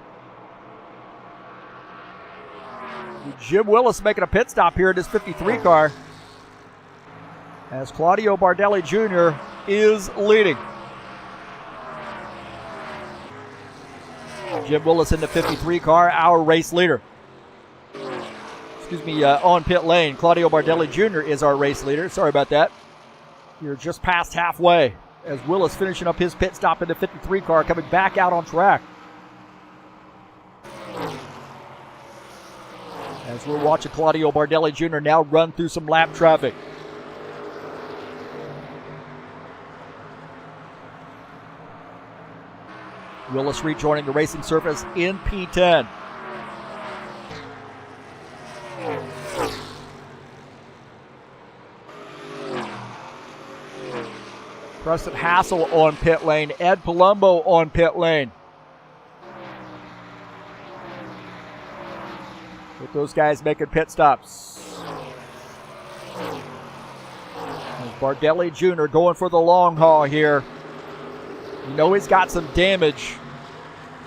Jim Willis making a pit stop here in this 53 car as Claudio Bardelli Jr. is leading. Jim Willis in the 53 car, our race leader. On pit lane. Claudio Bardelli Jr. is our race leader. Sorry about that. You're just past halfway as Willis finishing up his pit stop in the 53 car, coming back out on track. As we're watching Claudio Bardelli Jr. now run through some lap traffic. Willis rejoining the racing surface in P10. Preston Hassel on pit lane. Ed Palumbo on pit lane. With those guys making pit stops. And Bardelli Jr. going for the long haul here. You know he's got some damage.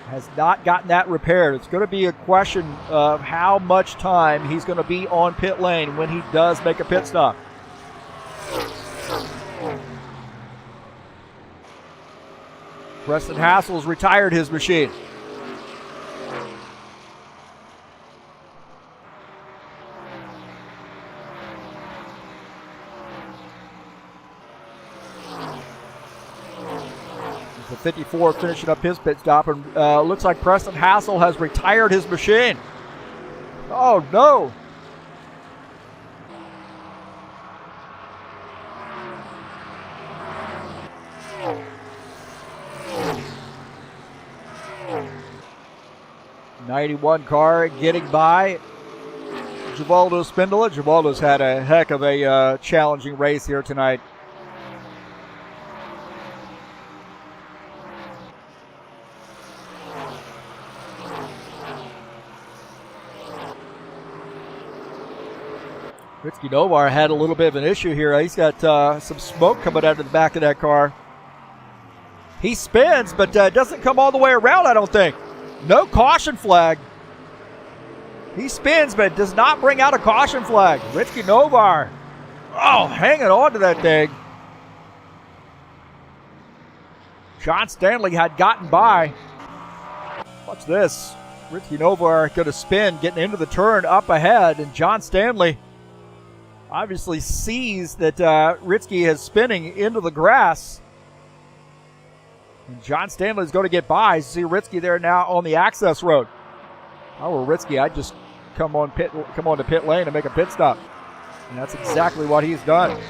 Has not gotten that repaired. It's going to be a question of how much time he's going to be on pit lane when he does make a pit stop. Preston Hassel's retired his machine. The 54 finishing up his pit stop, and looks like Preston Hassel has retired his machine. Oh no! '91 car getting by Givaldo Spindola. Givaldo's had a heck of a challenging race here tonight. Ritsky Novar had a little bit of an issue here. He's got some smoke coming out of the back of that car. He spins, but doesn't come all the way around, I don't think. No caution flag. He spins, but does not bring out a caution flag. Ritsky Novar, hanging on to that thing. John Stanley had gotten by. Watch this. Ritsky Novar going to spin, getting into the turn up ahead, and John Stanley obviously sees that Ritsky is spinning into the grass. And John Stanley is going to get by. You see Ritsky there now on the access road. If I were Ritsky, I'd just come on to pit lane and make a pit stop. And that's exactly what he's done.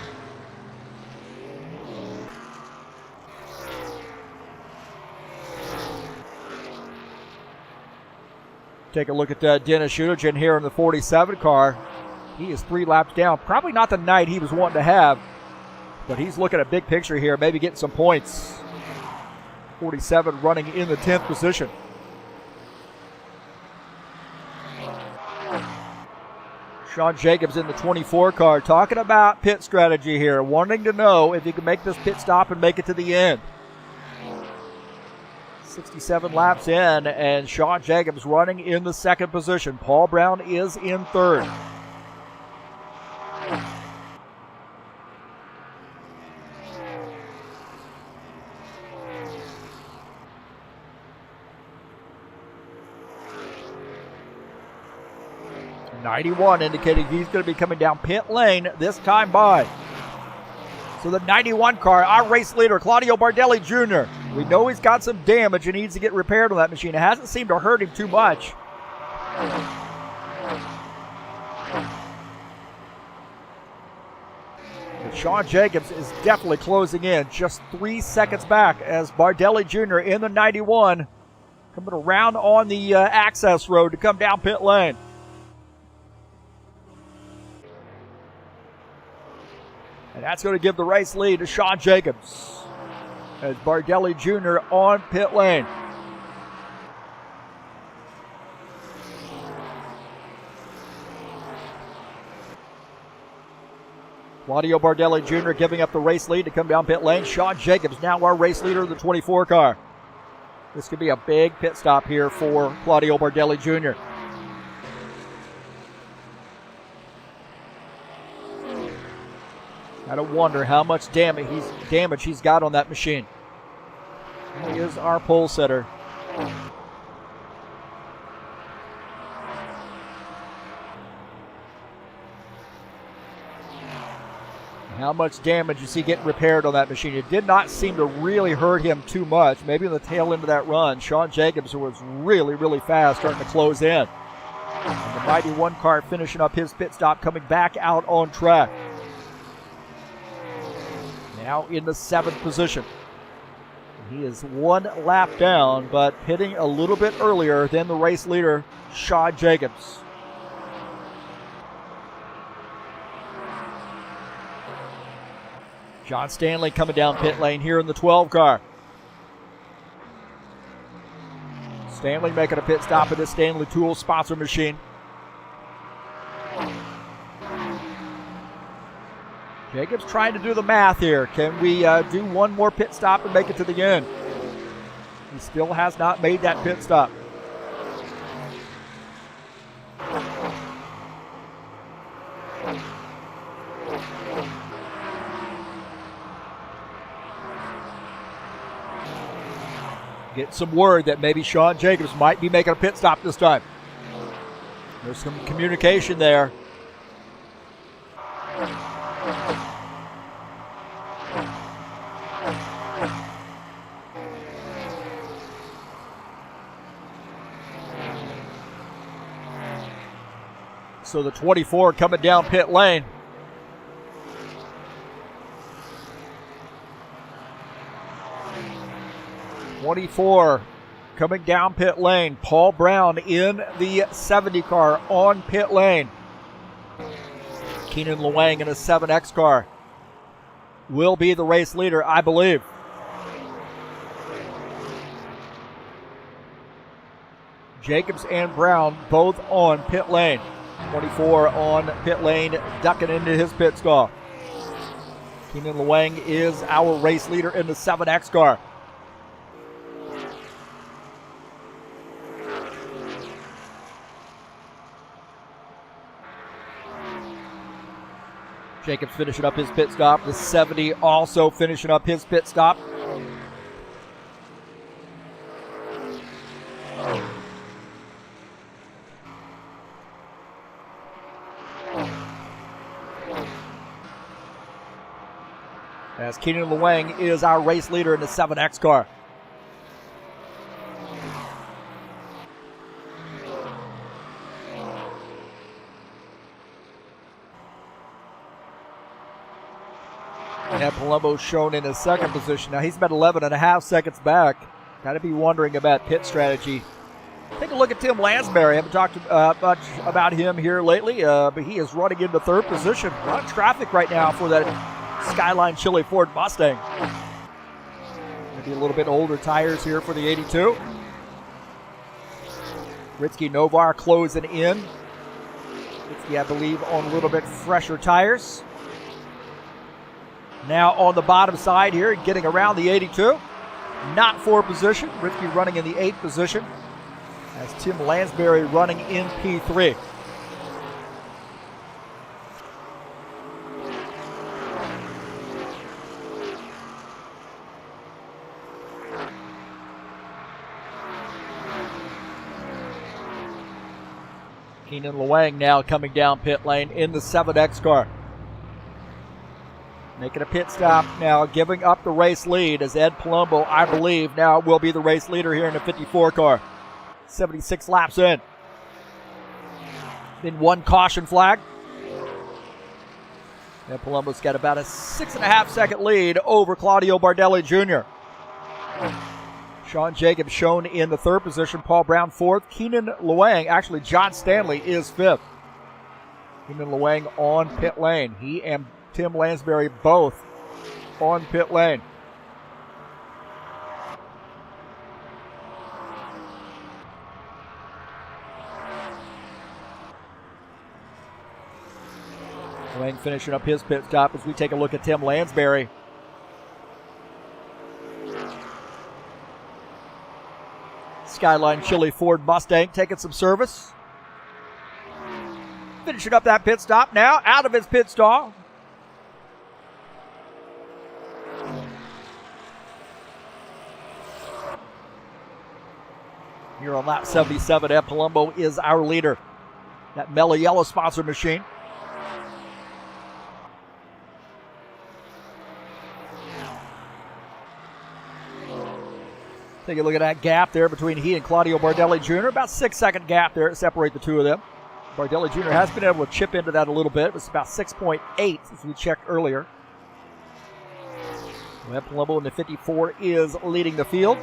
Take a look at Dennis Schudigen here in the 47 car. He is 3 laps down. Probably not the night he was wanting to have, but he's looking at big picture here, maybe getting some points. 47 running in the 10th position. Sean Jacobs in the 24 car talking about pit strategy here, wanting to know if he can make this pit stop and make it to the end. 67 laps in, and Sean Jacobs running in the 2nd position. Paul Brown is in 3rd. .91 indicating he's going to be coming down pit lane this time by. So the 91 car, our race leader, Claudio Bardelli Jr. We know he's got some damage and needs to get repaired on that machine. It hasn't seemed to hurt him too much. But Sean Jacobs is definitely closing in, just 3 seconds back as Bardelli Jr. in the 91 coming around on the access road to come down pit lane. And that's going to give the race lead to Sean Jacobs as Bardelli Jr. on pit lane. Claudio Bardelli Jr. giving up the race lead to come down pit lane. Sean Jacobs now our race leader of the 24 car. This could be a big pit stop here for Claudio Bardelli Jr. I don't wonder how much damage he's got on that machine. He is our pole setter. How much damage is he getting repaired on that machine? It did not seem to really hurt him too much. Maybe in the tail end of that run, Sean Jacobs was really, really fast, starting to close in. And the 91 car finishing up his pit stop, coming back out on track. Now in the 7th position. He is 1 lap down, but pitting a little bit earlier than the race leader, Sean Jacobs. John Stanley coming down pit lane here in the 12 car. Stanley making a pit stop at the Stanley Tool sponsor machine. Jacobs trying to do the math here. Can we do one more pit stop and make it to the end? He still has not made that pit stop. Get some word that maybe Sean Jacobs might be making a pit stop this time. There's some communication there. So the 24 coming down pit lane. .24 coming down pit lane. Paul Brown in the 70 car on pit lane. Keenan Luang in a 7X car will be the race leader, I believe. Jacobs and Brown both on pit lane. 24 on pit lane, ducking into his pit stop. Keenan Luang is our race leader in the 7X car. Jacobs finishing up his pit stop. The 70 also finishing up his pit stop. As Keenan Luang is our race leader in the 7X car. And Palumbo shown in his second position. Now he's about 11.5 seconds back. Got to be wondering about pit strategy. Take a look at Tim Lansbury. I haven't talked much about him here lately, but he is running into third position. A lot of traffic right now for that Skyline Chili Ford Mustang. Maybe a little bit older tires here for the 82. Ritsky Novar closing in. Ritsky, I believe, on a little bit fresher tires. Now on the bottom side here, getting around the 82. Not for position. Ritsky running in the 8th position. As Tim Lansbury running in P3. Keenan Luang now coming down pit lane in the 7X car. Making a pit stop now, giving up the race lead as Ed Palumbo, I believe, now will be the race leader here in the 54 car. 76 laps in. Then one caution flag. And Palumbo's got about a 6.5 second lead over Claudio Bardelli Jr. Sean Jacobs shown in the 3rd position. Paul Brown 4th. Keenan Luang, actually John Stanley is 5th. Keenan Luang on pit lane. He and Tim Lansbury both on pit lane. Luang finishing up his pit stop as we take a look at Tim Lansbury. Skyline Chili Ford Mustang taking some service. Finishing up that pit stop now, out of his pit stall. Here on lap 77, Ed Palumbo is our leader. That Mellow Yellow sponsor machine. Take a look at that gap there between he and Claudio Bardelli Jr. About 6-second gap there to separate the two of them. Bardelli Jr. has been able to chip into that a little bit. It was about 6.8 as we checked earlier. Ed Palumbo in the 54 is leading the field.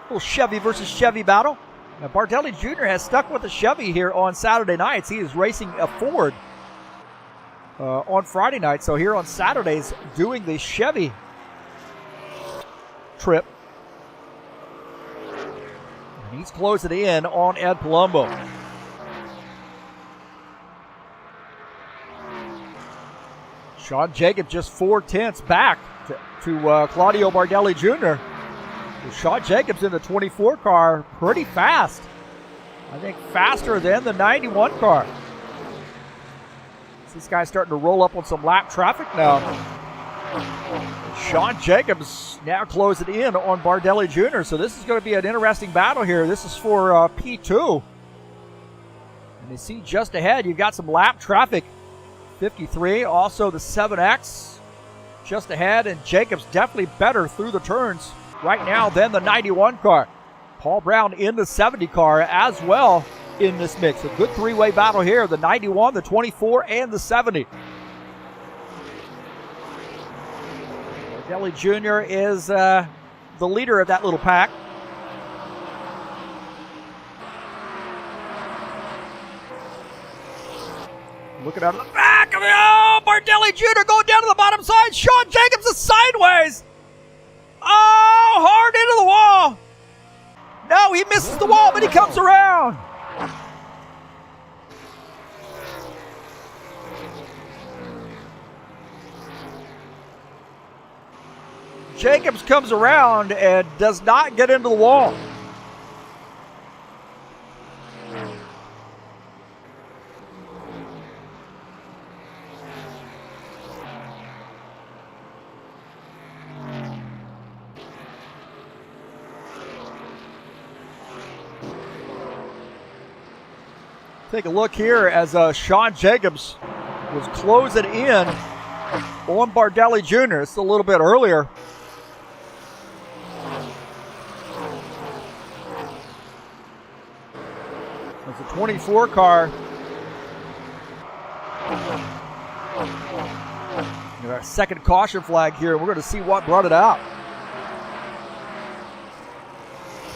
Little Chevy versus Chevy battle. Now Bardelli Jr. has stuck with the Chevy here on Saturday nights. He is racing a Ford on Friday night. So here on Saturdays doing the Chevy trip. And he's closing in on Ed Palumbo. Sean Jacobs just 4/10 back to Claudio Bardelli Jr. Sean Jacobs in the 24 car pretty fast. I think faster than the 91 car. This guy's starting to roll up on some lap traffic now. Sean Jacobs now closing in on Bardelli Jr. So this is going to be an interesting battle here. This is for P2. And you see just ahead, you've got some lap traffic. 53, also the 7X just ahead. And Jacobs definitely better through the turns right now than the 91 car. Paul Brown in the 70 car as well in this mix. A good three-way battle here. The 91, the 24, and the 70. Bardelli Jr. is the leader of that little pack. Looking out of the back of it. Oh, Bardelli Jr. going down to the bottom side. Sean Jacobs is sideways. Oh, hard into the wall. No, he misses the wall, but he comes around. Jacobs comes around and does not get into the wall. Take a look here as Sean Jacobs was closing in on Bardelli Jr. It's a little bit earlier. It's a 24 car. Our second caution flag here. We're going to see what brought it out.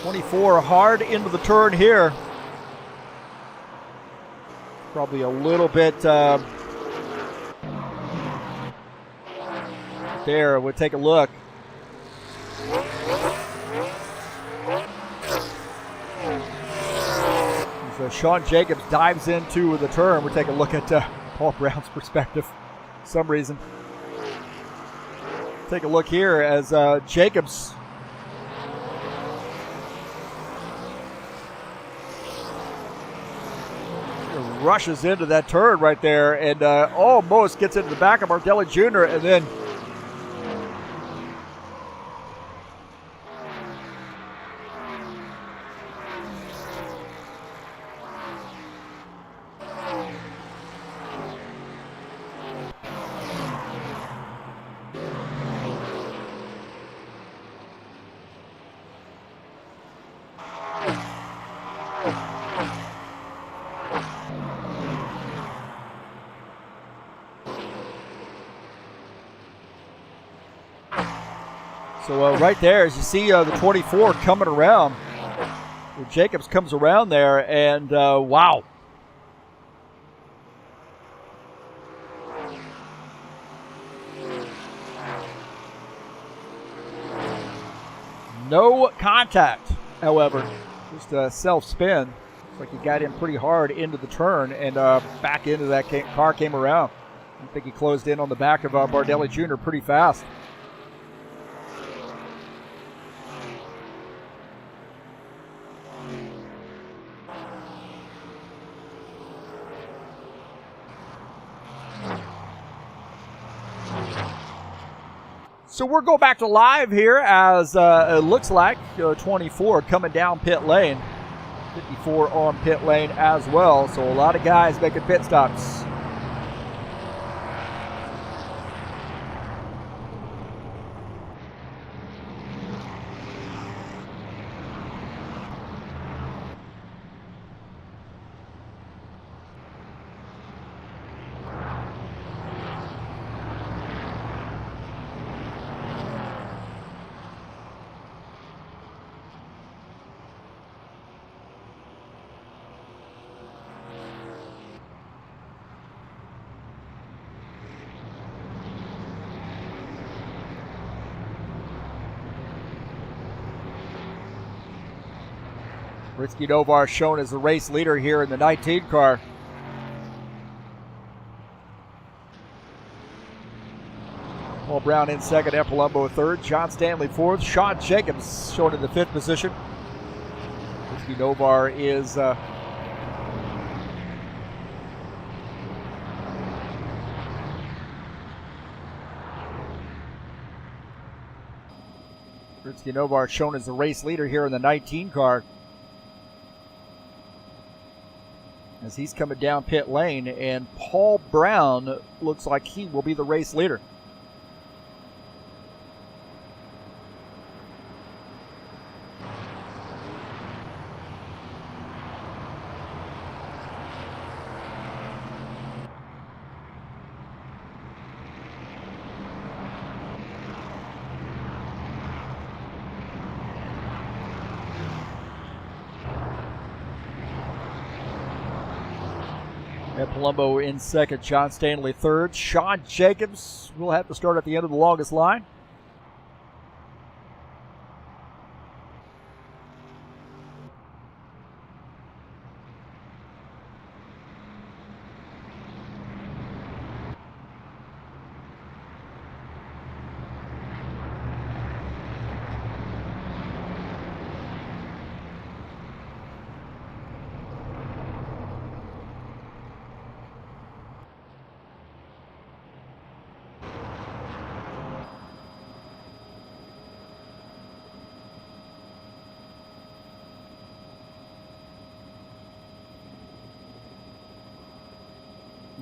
24 hard into the turn here. Probably a little bit there. We'll take a look. So Sean Jacobs dives into the turn. We'll take a look at Paul Brown's perspective for some reason. Take a look here as Jacobs rushes into that turn right there and almost gets into the back of Bardelli Jr. and then so right there, as you see the 24 coming around, Jacobs comes around there, and wow. No contact, however, just a self-spin. Looks like he got in pretty hard into the turn and back into that car came around. I think he closed in on the back of Bardelli Jr. pretty fast. So we'll go back to live here as it looks like 24 coming down pit lane. 54 on pit lane as well. So a lot of guys making pit stops. Ricky Novar shown as the race leader here in the 19 car. Paul Brown in second, F. Palumbo third, John Stanley fourth, Sean Jacobs shown in the fifth position. Ricky Novar is Ricky Novar shown as the race leader here in the 19 car. As he's coming down pit lane, and Paul Brown looks like he will be the race leader. Palumbo in second, John Stanley third. Sean Jacobs will have to start at the end of the longest line.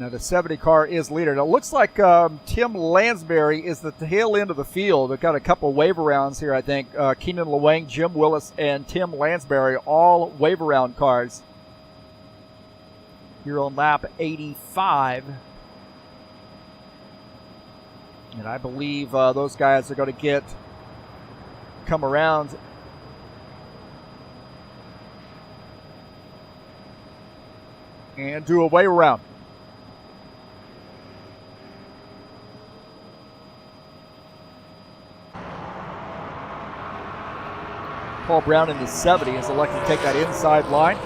Now the 70 car is leader. Now it looks like Tim Lansbury is the tail end of the field. They've got a couple wave arounds here, I think. Keenan Lewang, Jim Willis, and Tim Lansbury, all wave around cars here on lap 85. And I believe those guys are going to come around and do a wave around. Paul Brown in the 70 is elected to take that inside line.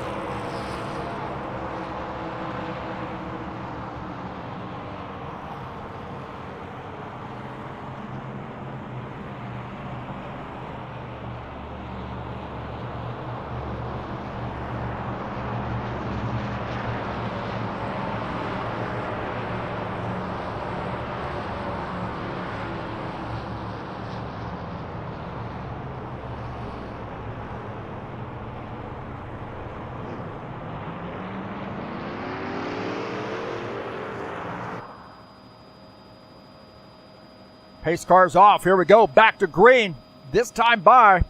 Pace car's off. Here we go. Back to green. This time by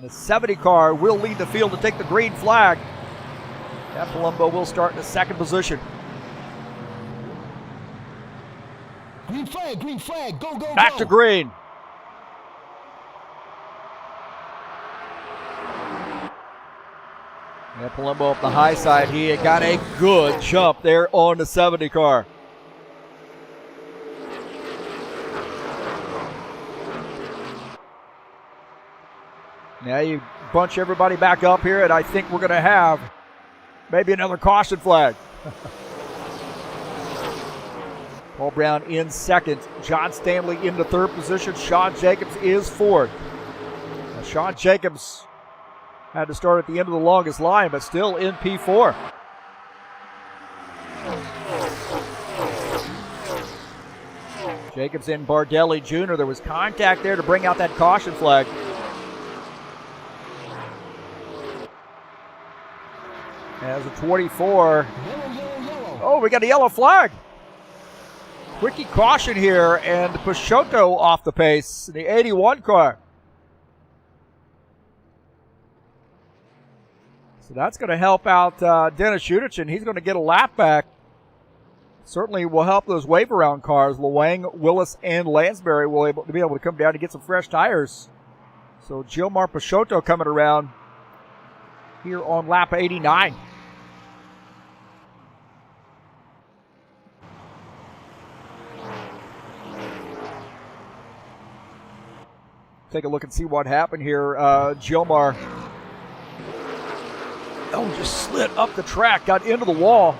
the 70 car will lead the field to take the green flag. And Palumbo will start in the second position. Green flag, go, go, Back to green. And Palumbo up the high side. He had got a good jump there on the 70 car. Now you bunch everybody back up here, and I think we're going to have maybe another caution flag. Paul Brown in second. John Stanley in the third position. Sean Jacobs is fourth. Now Sean Jacobs had to start at the end of the longest line, but still in P4. Jacobs in Bardelli Jr. There was contact there to bring out that caution flag. As a 24. Oh, we got a yellow flag. Quickie caution here, and Peixoto off the pace, the 81 car. So that's going to help out Dennis Shudich, and he's going to get a lap back. Certainly will help those wave around cars. Lewang, Willis, and Lansbury will be able to come down and get some fresh tires. So Gilmar Peixoto coming around here on lap 89. Take a look and see what happened here. Gilmar just slid up the track, got into the wall,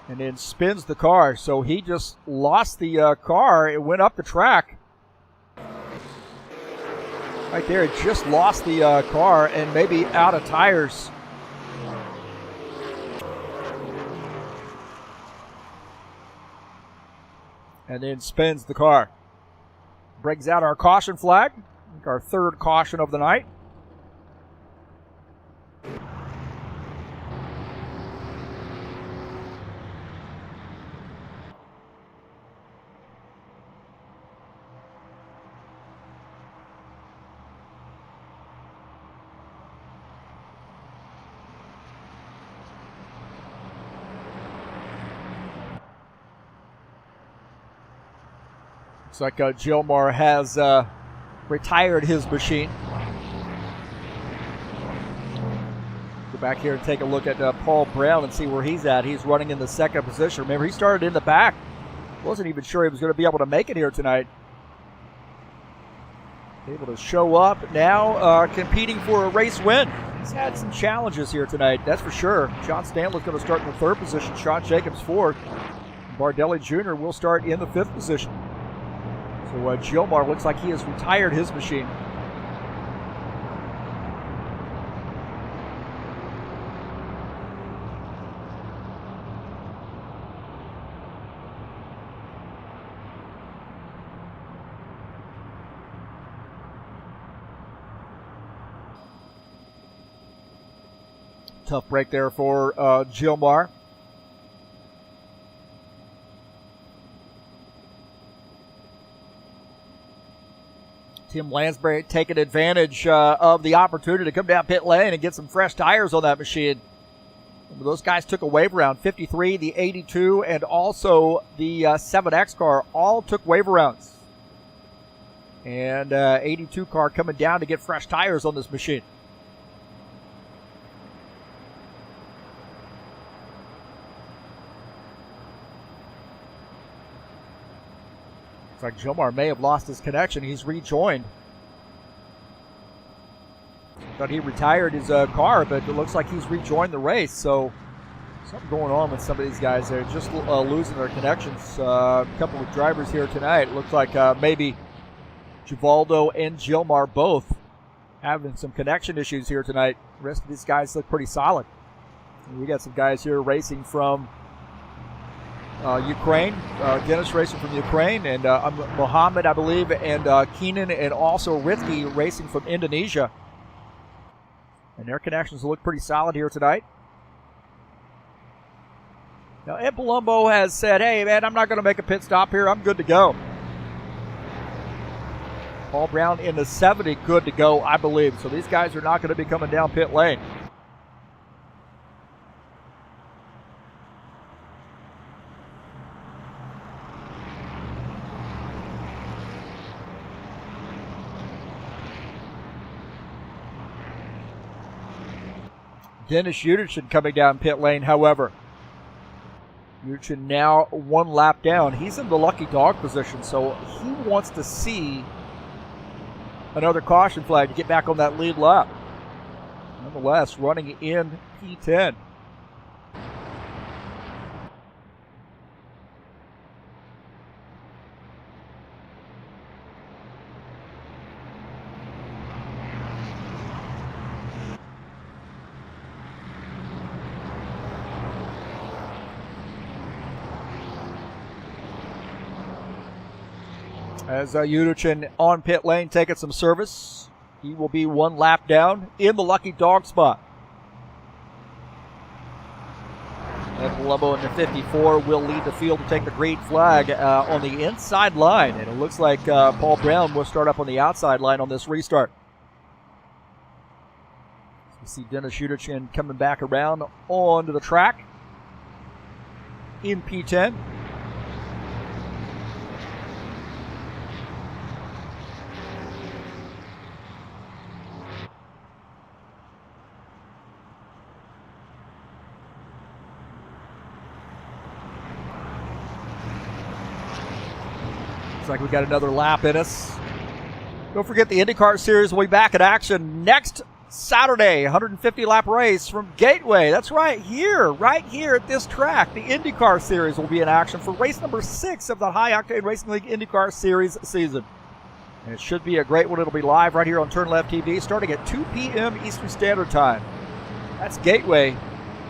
and then spins the car. So he just lost the car. It went up the track. Right there, it just lost the car and maybe out of tires. And then spins the car. Brings out our caution flag, our third caution of the night. Looks like Gilmar has retired his machine. Go back here and take a look at Paul Brown and see where he's at. He's running in the second position. Remember, he started in the back. Wasn't even sure he was going to be able to make it here tonight. Able to show up now, competing for a race win. He's had some challenges here tonight, that's for sure. John Stanley's going to start in the third position. Sean Jacobs fourth. Bardelli Jr. will start in the fifth position. So Gilmar looks like he has retired his machine. Tough break there for Gilmar. Tim Lansbury taking advantage of the opportunity to come down pit lane and get some fresh tires on that machine. Those guys took a wave around. 53, the 82, and also the 7X car all took wave arounds. And 82 car coming down to get fresh tires on this machine. Looks like Gilmar may have lost his connection. He's rejoined. Thought he retired his car, but it looks like he's rejoined the race. So something going on with some of these guys. They're just losing their connections. A couple of drivers here tonight. Looks like maybe Givaldo and Gilmar both having some connection issues here tonight. The rest of these guys look pretty solid. And we got some guys here racing from Ukraine. Dennis racing from Ukraine, and Mohammed, I believe, and Keenan, and also Ritsky racing from Indonesia. And their connections look pretty solid here tonight. Now, Ed Palumbo has said, hey, man, I'm not going to make a pit stop here. I'm good to go. Paul Brown in the 70, good to go, I believe. So these guys are not going to be coming down pit lane. Dennis Uderchin coming down pit lane, however. Uderchin now one lap down. He's in the lucky dog position, so he wants to see another caution flag to get back on that lead lap. Nonetheless, running in P10. As Uderchin on pit lane taking some service. He will be one lap down in the lucky dog spot. And Palumbo in the 54 will lead the field to take the green flag on the inside line. And it looks like Paul Brown will start up on the outside line on this restart. You see Dennis Uderchin coming back around onto the track in P10. Looks like we got another lap in us. Don't forget the IndyCar Series will be back in action next Saturday. 150-lap race from Gateway. That's right here at this track. The IndyCar Series will be in action for race number 6 of the High Octane Racing League IndyCar Series season. And it should be a great one. It'll be live right here on TurnLeftTV starting at 2 p.m. Eastern Standard Time. That's Gateway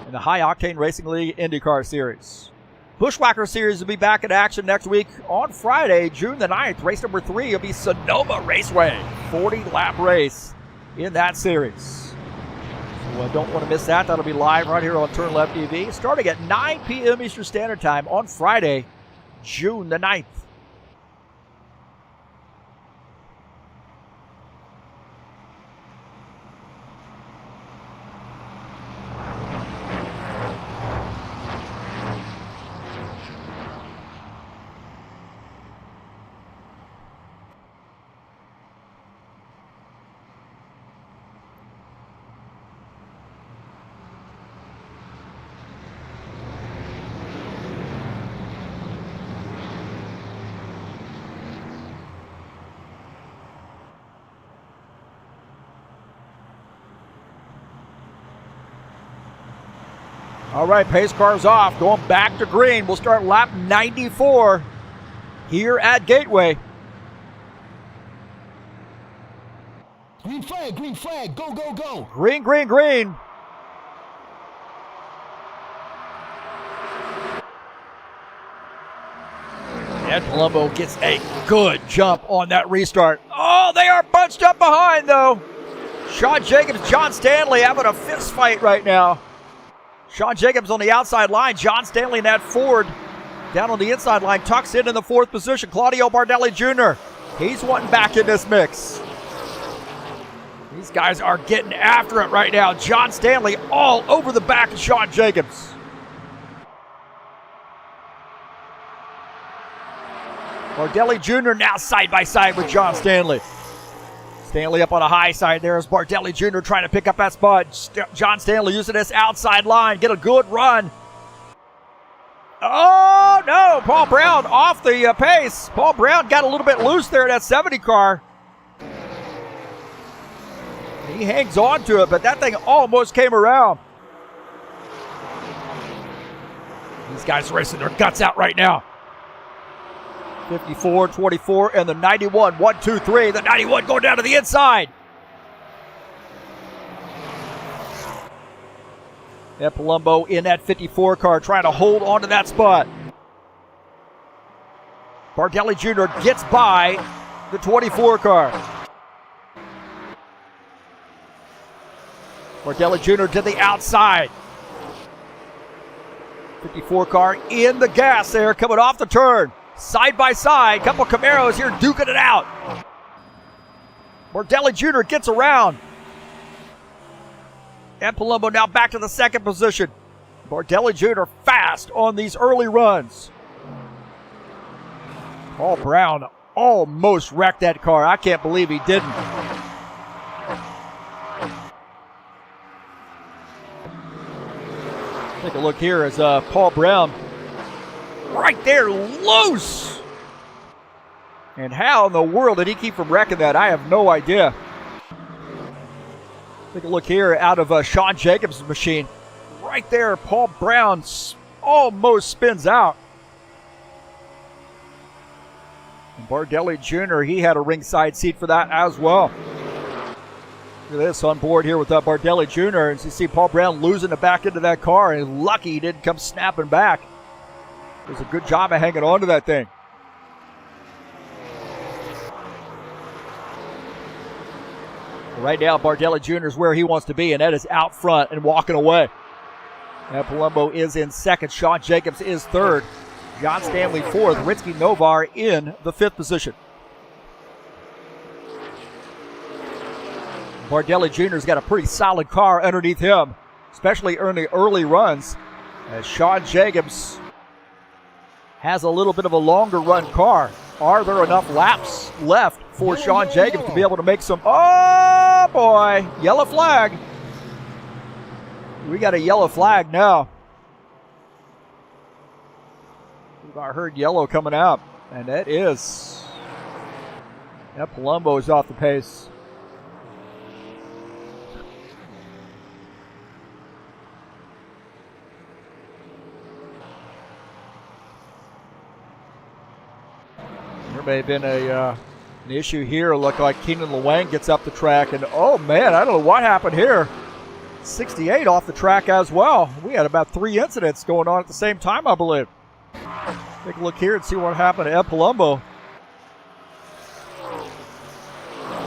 in the High Octane Racing League IndyCar Series. Bushwhacker Series will be back in action next week on Friday, June the 9th. Race number 3 will be Sonoma Raceway. 40-lap race in that series. So I don't want to miss that. That'll be live right here on TurnLeftTV starting at 9 p.m. Eastern Standard Time on Friday, June the 9th. All right, pace car's off, going back to green. We'll start lap 94 here at Gateway. Green flag, go, go, go. Green, green, green. And Palumbo gets a good jump on that restart. Oh, they are bunched up behind, though. Sean Jacobs, John Stanley having a fist fight right now. Sean Jacobs on the outside line. John Stanley in that Ford down on the inside line. Tucks in the fourth position. Claudio Bardelli Jr. He's wanting back in this mix. These guys are getting after it right now. John Stanley all over the back of Sean Jacobs. Bardelli Jr. now side by side with John Stanley. Stanley up on a high side there as Bardelli Jr. trying to pick up that spot. John Stanley using this outside line. Get a good run. Oh, no. Paul Brown off the pace. Paul Brown got a little bit loose there in that 70 car. He hangs on to it, but that thing almost came around. These guys racing their guts out right now. 54, 24, and the 91. 1, 2, 3. The 91 going down to the inside. And Palumbo in that 54 car trying to hold on to that spot. Bardelli Jr. gets by the 24 car. Bardelli Jr. to the outside. 54 car in the gas there, coming off the turn. Side by side, couple Camaros here duking it out. Bardelli Jr. gets around. And Palumbo now back to the second position. Bardelli Jr. fast on these early runs. Paul Brown almost wrecked that car. I can't believe he didn't. Take a look here as Paul Brown right there loose. And how in the world did he keep from wrecking that? I have no idea. Take a look here out of Sean Jacobs' machine. Right there, Paul Brown almost spins out. And Bardelli Jr., he had a ringside seat for that as well. Look at this on board here with Bardelli Jr. As you see Paul Brown losing it back into that car, and lucky he didn't come snapping back. It was a good job of hanging on to that thing. Right now, Bardelli Jr. is where he wants to be, and that is out front and walking away. And Palumbo is in second. Sean Jacobs is third. John Stanley fourth. Ritzky Novar in the fifth position. Bardelli Jr.'s got a pretty solid car underneath him, especially in the early runs, as Sean Jacobs has a little bit of a longer run car. Are there enough laps left for Sean Jacobs to be able to make some? Oh boy, yellow flag. We got a yellow flag now. I heard yellow coming out, and that is, Palumbo is off the pace. There may have been an issue here. Look like Keenan Lewang gets up the track, and oh man, I don't know what happened here. 68 off the track as well. We had about 3 incidents going on at the same time, I believe. Take a look here and see what happened to Ed Palumbo.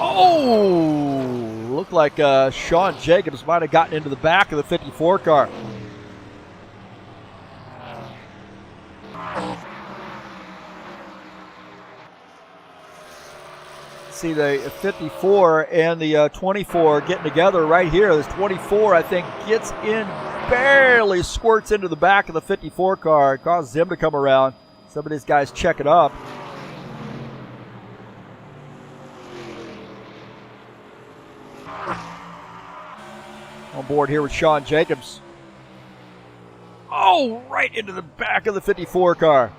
Oh, looked like Sean Jacobs might have gotten into the back of the 54 car. See the 54 and the 24 getting together right here. This 24, I think, gets in, barely squirts into the back of the 54 car. It causes him to come around. Some of these guys check it up. On board here with Sean Jacobs. Oh, right into the back of the 54 car.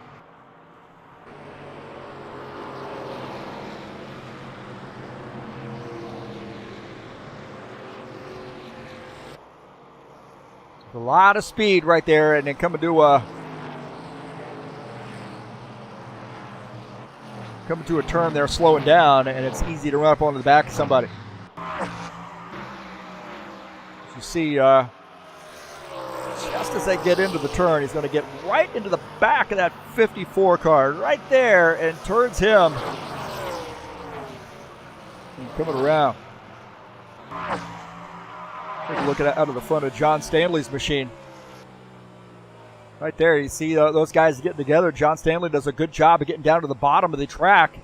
A lot of speed right there, and then coming to a turn there, slowing down, and it's easy to run up onto the back of somebody. As you see, just as they get into the turn, he's going to get right into the back of that 54 car, right there, and turns him. And coming around. Take a look at out of the front of John Stanley's machine. Right there, you see those guys getting together. John Stanley does a good job of getting down to the bottom of the track.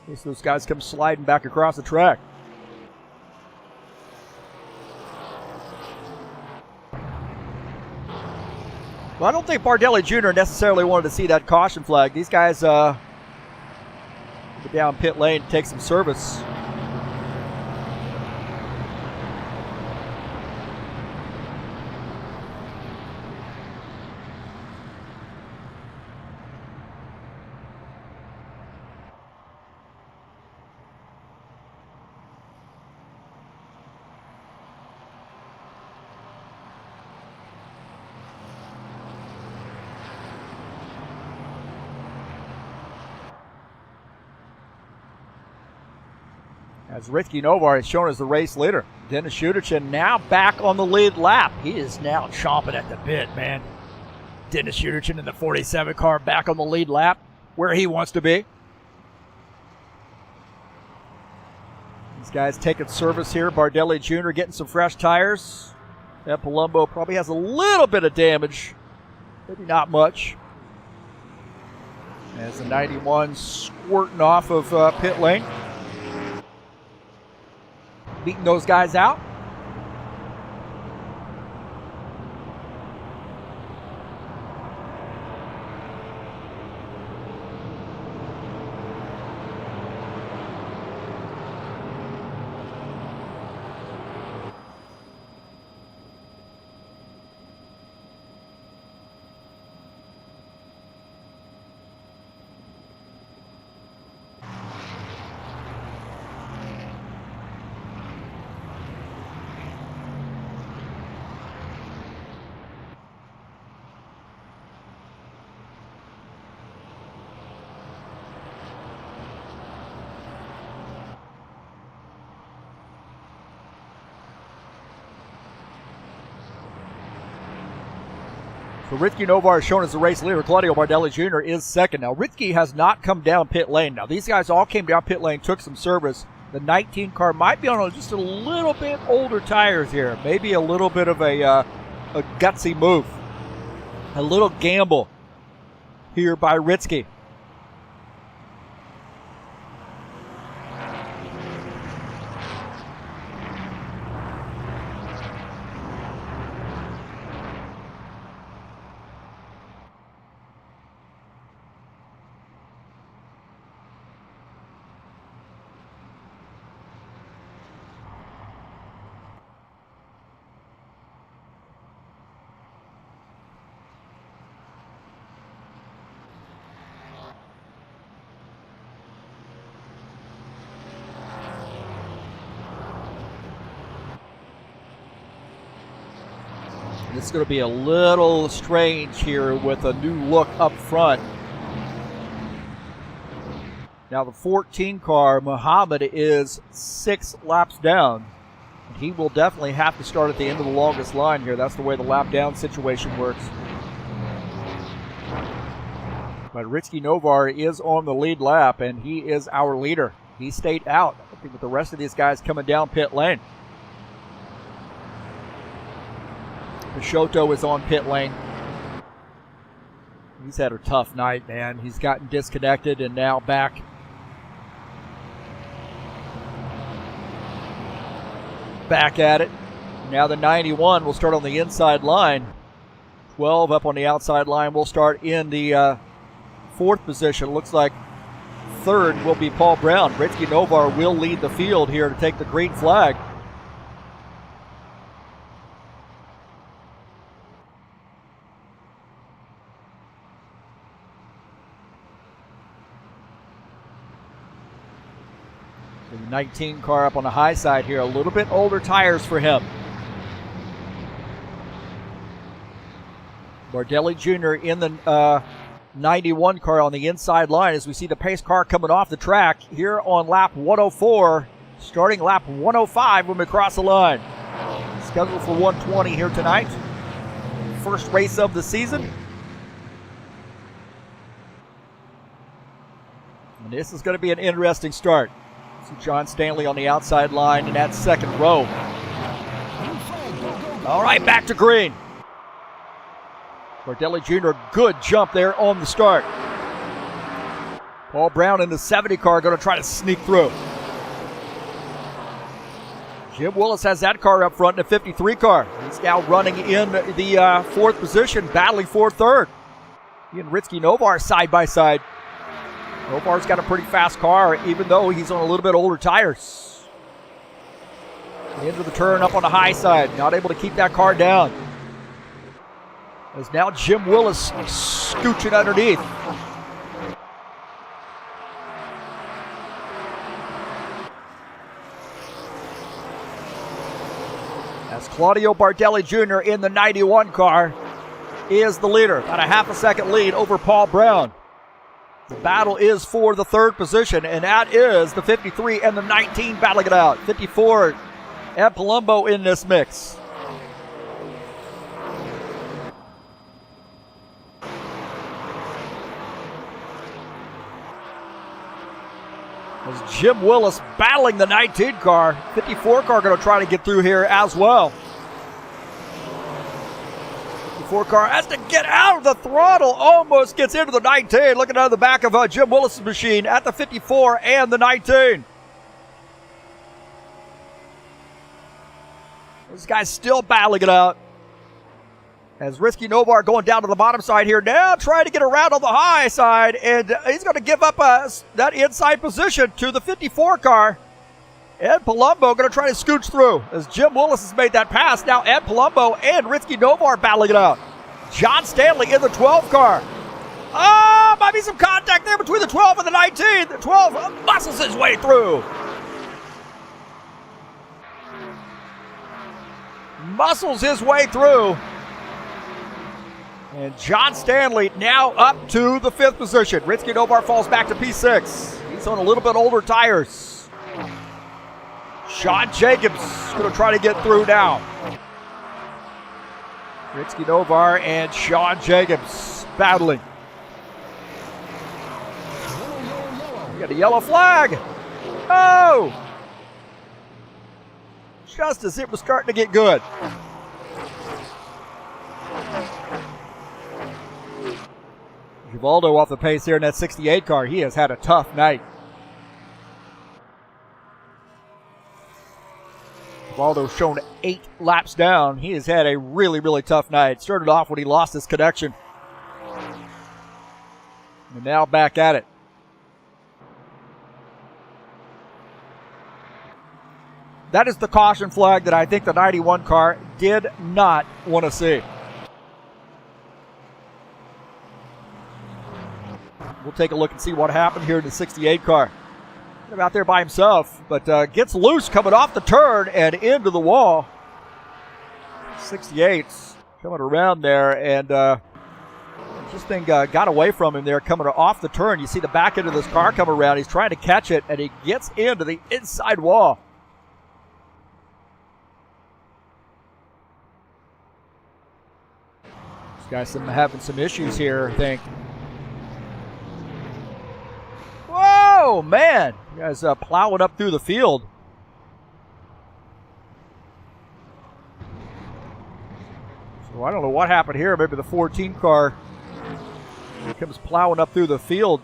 In case those guys come sliding back across the track. Well, I don't think Bardelli Jr. necessarily wanted to see that caution flag. These guys go down pit lane to take some service. As Ricky Novar is shown as the race leader. Dennis Schuderchin now back on the lead lap. He is now chomping at the bit, man. Dennis Schuderchin in the 47 car back on the lead lap, where he wants to be. These guys taking service here. Bardelli Jr. getting some fresh tires. And Palumbo probably has a little bit of damage. Maybe not much. As the 91 squirting off of pit lane. Beating those guys out. So Ricky Novar is shown as the race leader. Claudio Bardelli Jr. is second. Now, Ricky has not come down pit lane. Now, these guys all came down pit lane, took some service. The 19 car might be on just a little bit older tires here. Maybe a little bit of a gutsy move. A little gamble here by Ritzky. It's going to be a little strange here with a new look up front. Now the 14 car, Muhammad, is 6 laps down. And he will definitely have to start at the end of the longest line here. That's the way the lap down situation works. But Ricky Novar is on the lead lap, and he is our leader. He stayed out, I think, with the rest of these guys coming down pit lane. Peixoto is on pit lane. He's had a tough night, man. He's gotten disconnected and now back. Back at it. Now the 91 will start on the inside line. 12 up on the outside line. We'll start in the fourth position. Looks like third will be Paul Brown. Ricky Novar will lead the field here to take the green flag. The 19 car up on the high side here. A little bit older tires for him. Bardelli Jr. in the 91 car on the inside line as we see the pace car coming off the track here on lap 104. Starting lap 105 when we cross the line. Scheduled for 120 here tonight. First race of the season. And this is going to be an interesting start. See John Stanley on the outside line in that second row. All right, back to green. Bardelli Jr., good jump there on the start. Paul Brown in the 70 car going to try to sneak through. Jim Willis has that car up front in the 53 car. He's now running in the fourth position, battling for third. He and Ritsky Novar side by side. Novar's got a pretty fast car, even though he's on a little bit older tires. Into the turn up on the high side, not able to keep that car down. As now Jim Willis scooching underneath. As Claudio Bardelli Jr. in the 91 car is the leader. About a half a second lead over Paul Brown. The battle is for the third position, and that is the 53 and the 19 battling it out. 54, Ed Palumbo in this mix. As Jim Willis battling the 19 car. 54 car going to try to get through here as well. 54 car has to get out of the throttle. Almost gets into the 19. Looking out of the back of Jim Willis' machine at the 54 and the 19. This guy's still battling it out. As Ritsky Novar going down to the bottom side here now, trying to get around on the high side, and he's going to give up that inside position to the 54 car. Ed Palumbo going to try to scooch through as Jim Willis has made that pass. Now Ed Palumbo and Ritsky Novar battling it out. John Stanley in the 12 car. Oh, might be some contact there between the 12 and the 19. The 12 muscles his way through. Muscles his way through. And John Stanley now up to the fifth position. Ritsky Novar falls back to P6. He's on a little bit older tires. Sean Jacobs going to try to get through now. Ritsky Novar and Sean Jacobs battling. We got a yellow flag. Oh! Just as it was starting to get good. Givaldo off the pace here in that 68 car. He has had a tough night. Givaldo shown 8 laps down. He has had a really, really tough night. Started off when he lost his connection. And now back at it. That is the caution flag that I think the 91 car did not want to see. We'll take a look and see what happened here in the 68 car. Kind of out there by himself, but gets loose coming off the turn and into the wall. 68's coming around there, and this thing got away from him there coming off the turn. You see the back end of this car come around. He's trying to catch it, and he gets into the inside wall. This guy's having some issues here, I think. Whoa, man. You guys plowing up through the field. So I don't know what happened here. Maybe the 14 car comes plowing up through the field.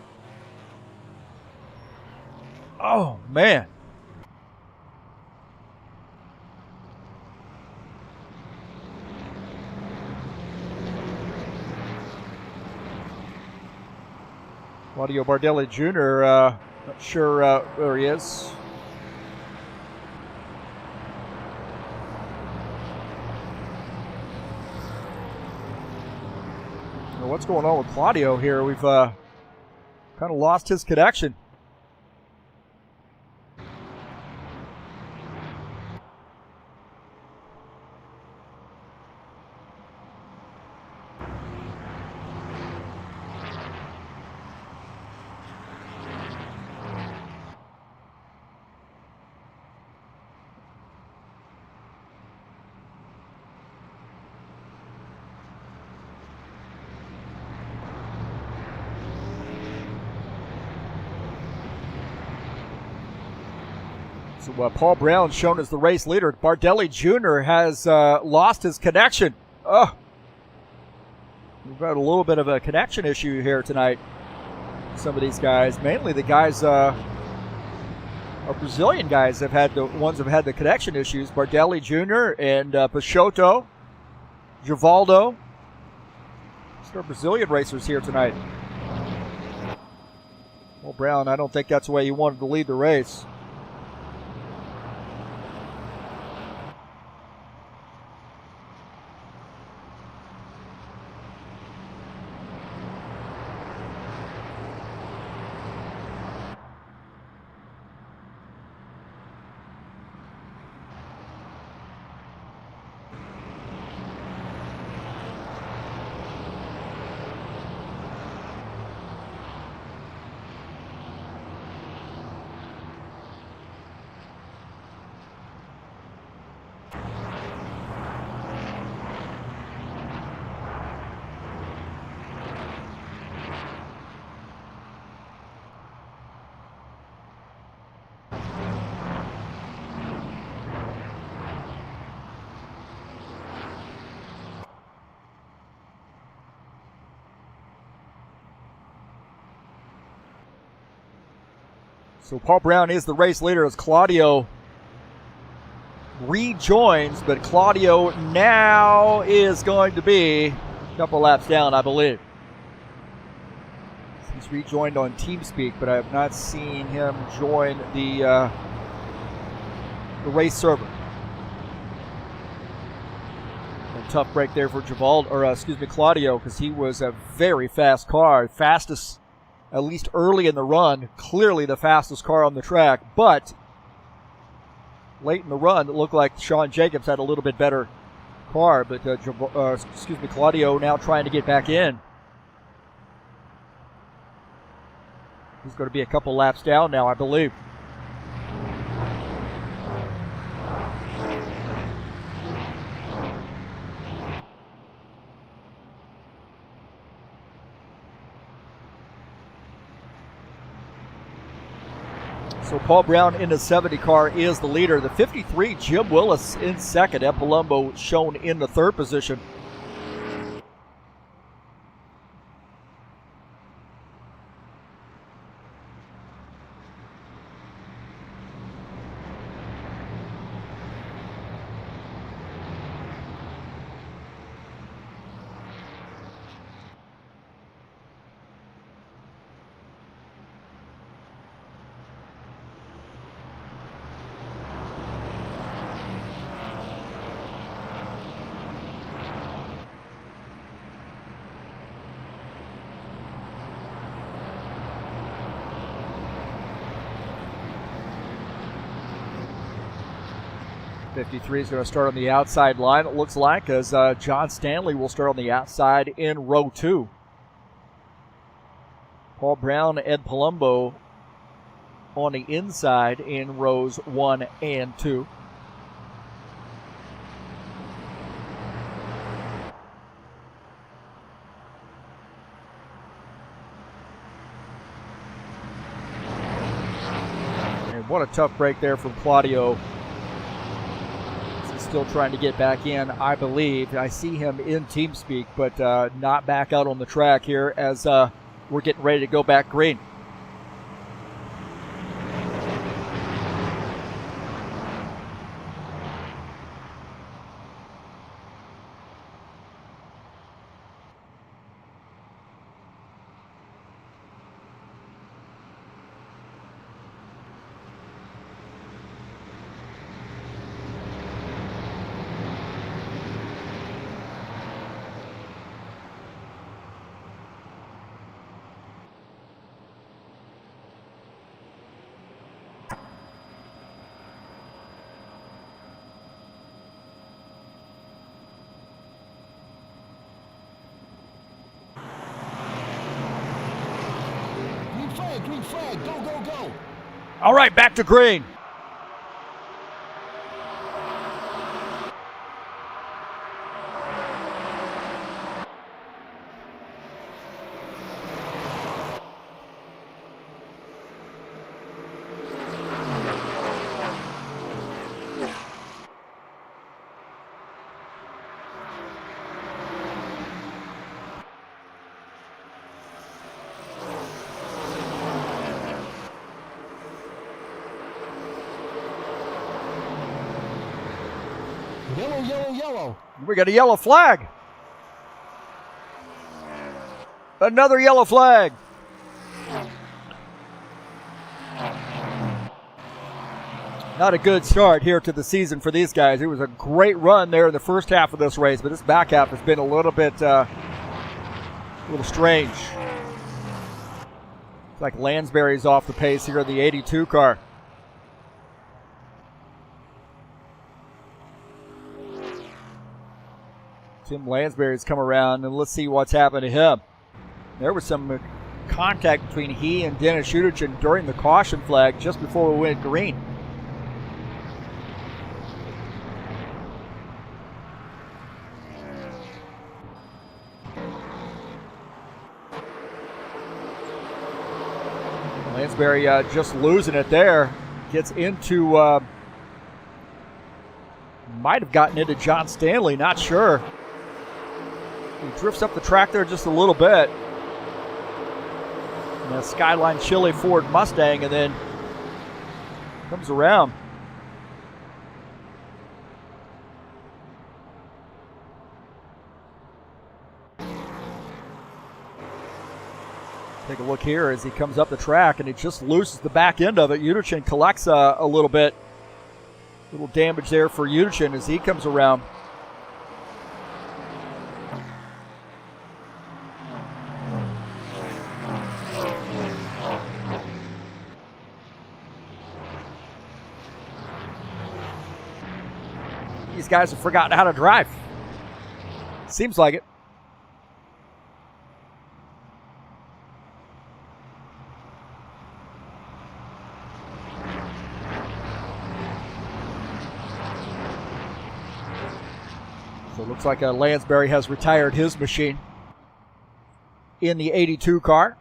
Oh, man. Claudio Bardelli Jr., not sure where he is. Well, what's going on with Claudio here? We've kind of lost his connection. So Paul Brown shown as the race leader. Bardelli Jr. has lost his connection. Oh, we've got a little bit of a connection issue here tonight. Some of these guys, mainly the guys, our Brazilian guys, have had the ones who've had the connection issues. Bardelli Jr. and Peixoto, Givaldo. It's our Brazilian racers here tonight. Well, Brown, I don't think that's the way he wanted to lead the race. So Paul Brown is the race leader as Claudio rejoins, but Claudio now is going to be a couple laps down, I believe. He's rejoined on TeamSpeak, but I have not seen him join the race server. A tough break there for Claudio, because he was a very fast car, fastest. At least early in the run, clearly the fastest car on the track. But late in the run, it looked like Sean Jacobs had a little bit better car. But Claudio now trying to get back in. He's going to be a couple laps down now, I believe. So Paul Brown in the 70 car is the leader. The 53, Jim Willis in second. Ed Palumbo shown in the third position. '53 is going to start on the outside line, it looks like, as John Stanley will start on the outside in row 2. Paul Brown, Ed Palumbo on the inside in rows 1 and 2. And what a tough break there from Claudio. Still trying to get back in, I believe. I see him in TeamSpeak, but not back out on the track here as we're getting ready to go back green. Green flag, go, go, go. All right, back to green. Yellow, yellow, yellow. We got a yellow flag. Another yellow flag. Not a good start here to the season for these guys. It was a great run there in the first half of this race, but this back half has been a little bit, strange. It's like Lansbury's off the pace here in the 82 car. Tim Lansbury's come around, and let's see what's happened to him. There was some contact between he and Dennis Schuderchen during the caution flag just before we went green. Lansbury just losing it there. Gets into, might have gotten into John Stanley, not sure. He drifts up the track there just a little bit. And a Skyline Chili Ford Mustang, and then comes around. Take a look here as he comes up the track, and he just loses the back end of it. Uderchin collects a little bit. Little damage there for Uderchin as he comes around. These guys have forgotten how to drive. Seems like it. So it looks like Lansbury has retired his machine in the 82 car.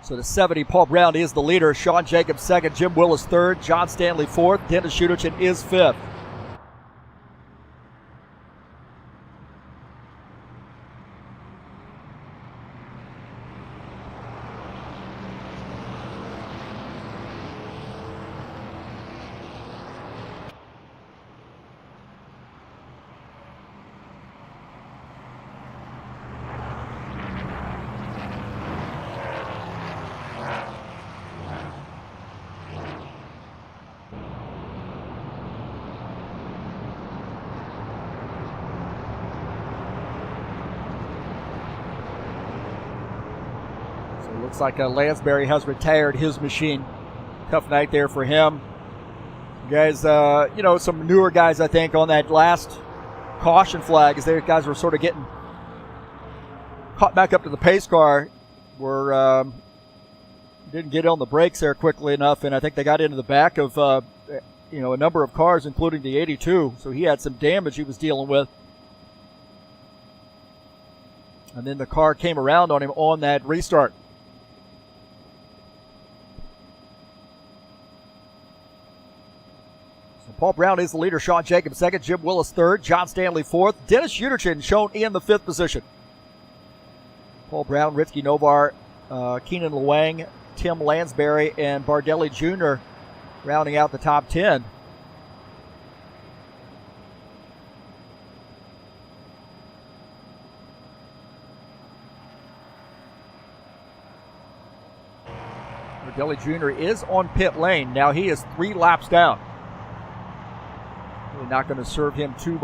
So the 70, Paul Brown is the leader. Sean Jacobs second, Jim Willis third, John Stanley fourth, Dennis Schuderchin is fifth. Looks like Lansbury has retired his machine. Tough night there for him. Guys, some newer guys, I think, on that last caution flag, as their guys were sort of getting caught back up to the pace car, didn't get on the brakes there quickly enough, and I think they got into the back of a number of cars, including the 82. So he had some damage he was dealing with. And then the car came around on him on that restart. Paul Brown is the leader. Sean Jacobs second. Jim Willis third. John Stanley fourth. Dennis Schuderchin shown in the fifth position. Paul Brown, Ritzky Novar, Keenan Luang, Tim Lansbury, and Bardelli Jr. rounding out the top 10. Bardelli Jr. is on pit lane. Now he is 3 laps down. Not going to serve him too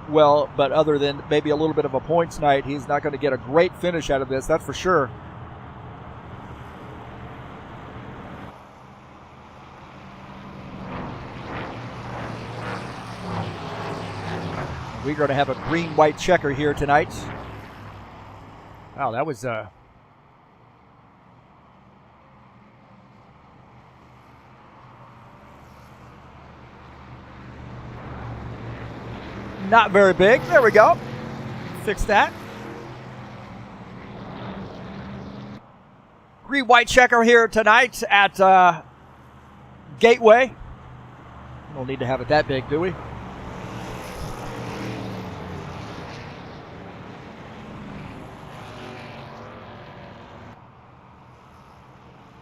well, but other than maybe a little bit of a points night, he's not going to get a great finish out of this, that's for sure. We're going to have a green-white checker here tonight. Wow, that was not very big. There we go. Fix that. Green-white checker here tonight at Gateway. We don't need to have it that big, do we?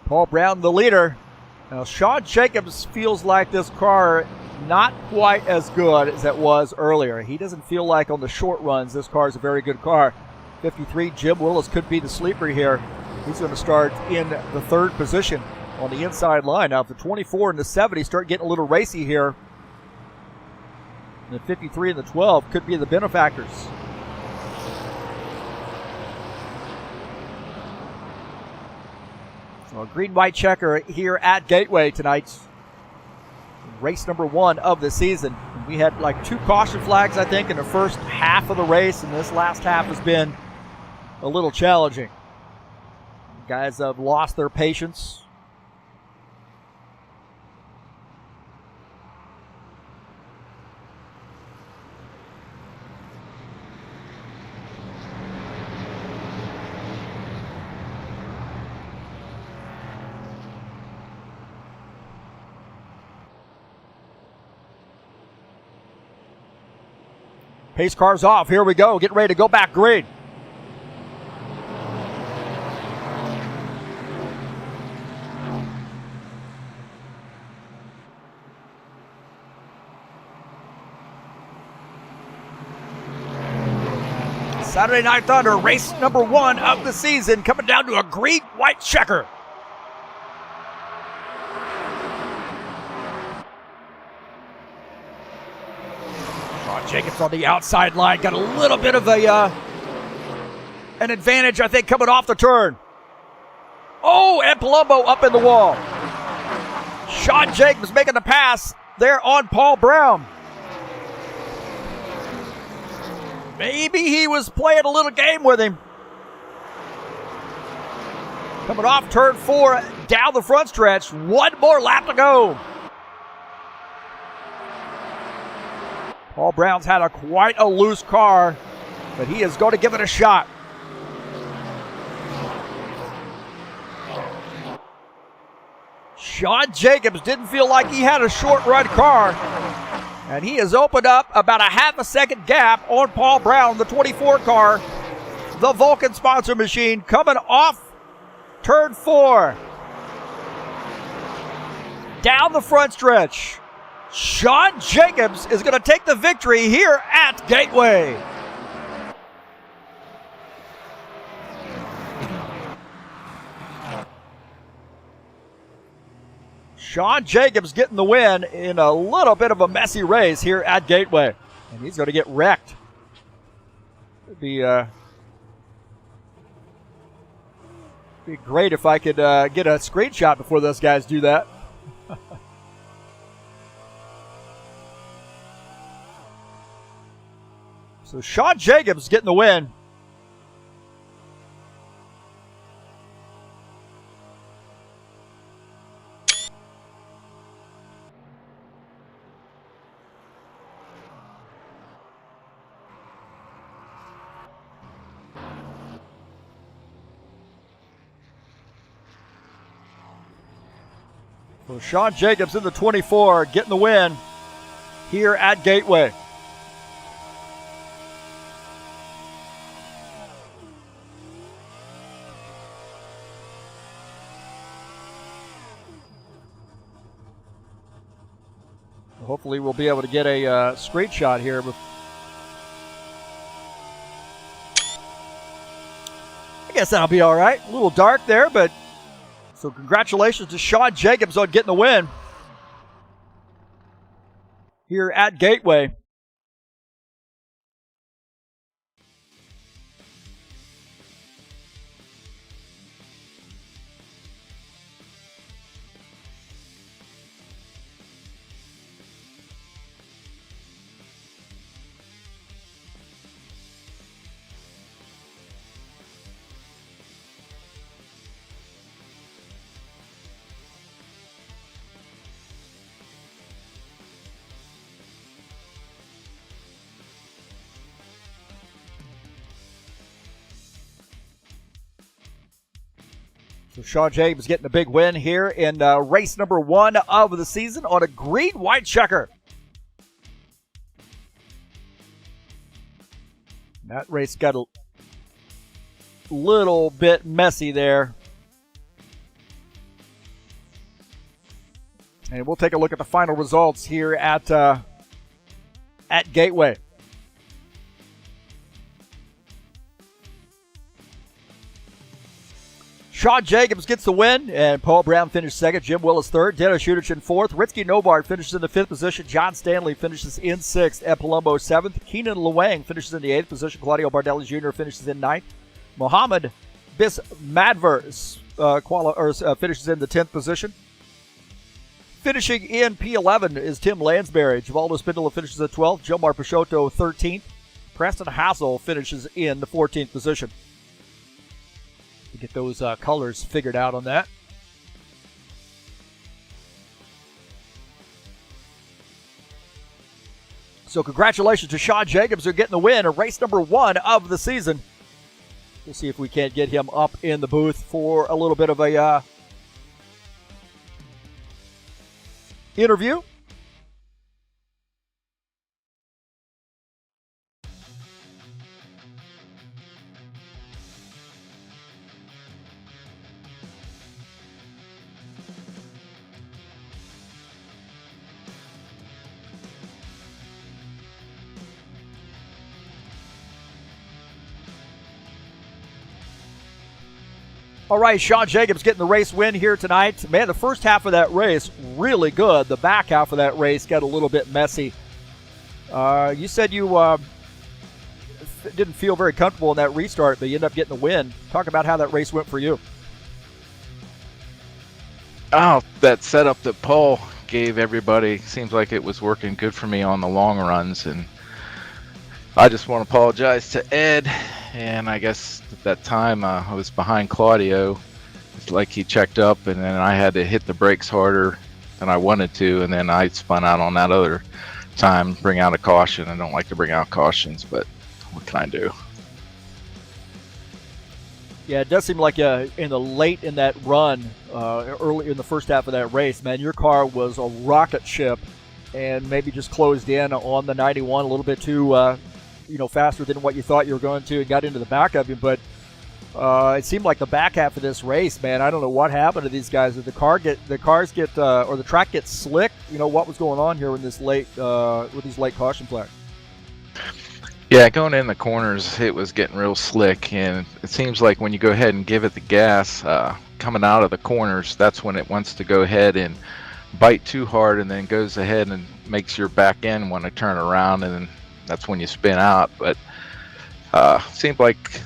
Paul Brown, the leader. Now, Sean Jacobs feels like this car not quite as good as it was earlier. He doesn't feel like on the short runs this car is a very good car. 53, Jim Willis could be the sleeper here. He's going to start in the third position on the inside line. Now, if the 24 and the 70 start getting a little racy here, the 53 and the 12 could be the benefactors. So a green-white checker here at Gateway tonight. Race number 1 of the season. We had like 2 caution flags, I think, in the first half of the race, and this last half has been a little challenging. Guys have lost their patience. Pace car's off. Here we go. Get ready to go back green. Saturday Night Thunder, race number 1 of the season, coming down to a green-white checker. Jacobs on the outside line, got a little bit of an advantage, I think, coming off the turn. Oh, and Palumbo up in the wall. Sean Jacobs making the pass there on Paul Brown. Maybe he was playing a little game with him. Coming off turn 4, down the front stretch. 1 more lap to go. Paul Brown's had quite a loose car, but he is going to give it a shot. Sean Jacobs didn't feel like he had a short run car, and he has opened up about a half a second gap on Paul Brown, the 24 car, the Vulcan sponsor machine, coming off turn 4. Down the front stretch. Sean Jacobs is going to take the victory here at Gateway. Sean Jacobs getting the win in a little bit of a messy race here at Gateway. And he's going to get wrecked. It'd be great if I could get a screenshot before those guys do that. So Sean Jacobs getting the win. So Sean Jacobs in the 24 getting the win here at Gateway. Hopefully we'll be able to get a screenshot here. I guess that'll be all right. A little dark there, but so congratulations to Sean Jacobs on getting the win here at Gateway. So Sean Jacobs getting a big win here in race number 1 of the season on a green-white checker. That race got a little bit messy there. And we'll take a look at the final results here at Gateway. Sean Jacobs gets the win, and Paul Brown finished second. Jim Willis third. Dennis Shudich in fourth. Ritzky Nobart finishes in the 5th position. John Stanley finishes in 6th. Ed Palumbo 7th. Keenan Luang finishes in the 8th position. Claudio Bardelli Jr. finishes in 9th. Mohammed Bismadver finishes in the 10th position. Finishing in P11 is Tim Lansbury. Givaldo Spindola finishes at 12th. Jomar Peixoto 13th. Preston Hassel finishes in the 14th position. To get those colors figured out on that. So congratulations to Sean Jacobs who getting the win in race number 1 of the season. We'll see if we can't get him up in the booth for a little bit of a interview. All right, Sean Jacobs getting the race win here tonight. Man, the first half of that race, really good. The back half of that race got a little bit messy. You said you didn't feel very comfortable in that restart, but you ended up getting the win. Talk about how that race went for you. Oh, that setup that Paul gave everybody seems like it was working good for me on the long runs, and I just want to apologize to Ed. And I guess at that time I was behind Claudio. It's like he checked up, and then I had to hit the brakes harder than I wanted to, and then I spun out on that other time, bring out a caution. I don't like to bring out cautions, but what can I do? Yeah, it does seem like in the late in that run, early in the first half of that race, man, your car was a rocket ship, and maybe just closed in on the 91 a little bit too. Faster than what you thought you were going to, and got into the back of you. But it seemed like the back half of this race, man, I don't know what happened to these guys. Did the track gets slick? What was going on here in this late with these late caution flags? Yeah, going in the corners, it was getting real slick, and it seems like when you go ahead and give it the gas, coming out of the corners, that's when it wants to go ahead and bite too hard, and then goes ahead and makes your back end want to turn around, and then that's when you spin out. But seemed like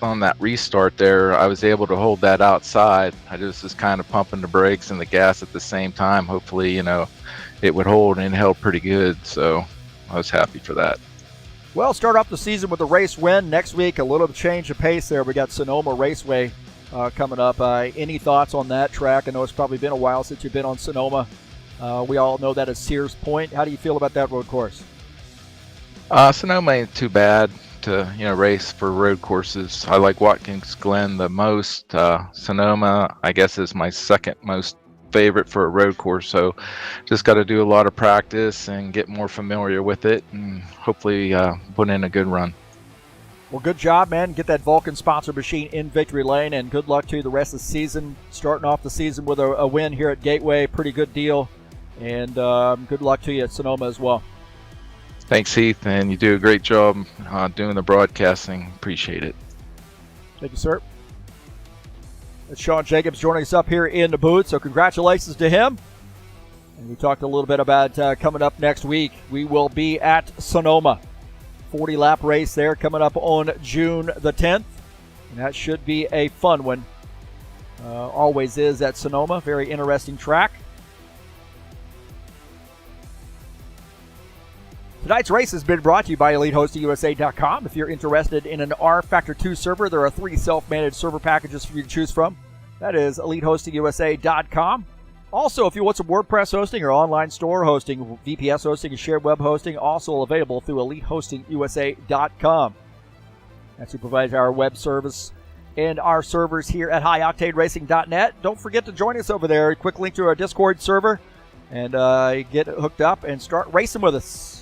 on that restart there, I was able to hold that outside. I just was kind of pumping the brakes and the gas at the same time. Hopefully, it would hold, and it held pretty good. So I was happy for that. Well, start off the season with a race win. Next week, a little change of pace there. We got Sonoma Raceway coming up. Any thoughts on that track? I know it's probably been a while since you've been on Sonoma. We all know that is Sears Point. How do you feel about that road course? Sonoma ain't too bad to race for road courses. I like Watkins Glen the most. Sonoma, I guess, is my second most favorite for a road course. So just got to do a lot of practice and get more familiar with it, and hopefully put in a good run. Well, good job, man. Get that Vulcan sponsor machine in victory lane, and good luck to you the rest of the season. Starting off the season with a win here at Gateway, pretty good deal, and good luck to you at Sonoma as well. Thanks, Heath, and you do a great job doing the broadcasting. Appreciate it. Thank you, sir. It's Sean Jacobs joining us up here in the booth, so congratulations to him. And we talked a little bit about coming up next week. We will be at Sonoma. 40-lap race there coming up on June the 10th. And that should be a fun one. Always is at Sonoma. Very interesting track. Tonight's race has been brought to you by EliteHostingUSA.com. If you're interested in an rFactor 2 server, there are 3 self-managed server packages for you to choose from. That is EliteHostingUSA.com. Also, if you want some WordPress hosting or online store hosting, VPS hosting and shared web hosting, also available through EliteHostingUSA.com. That's who provides our web service in our servers here at highoctaneracing.net. Don't forget to join us over there. A quick link to our Discord server, and get hooked up and start racing with us.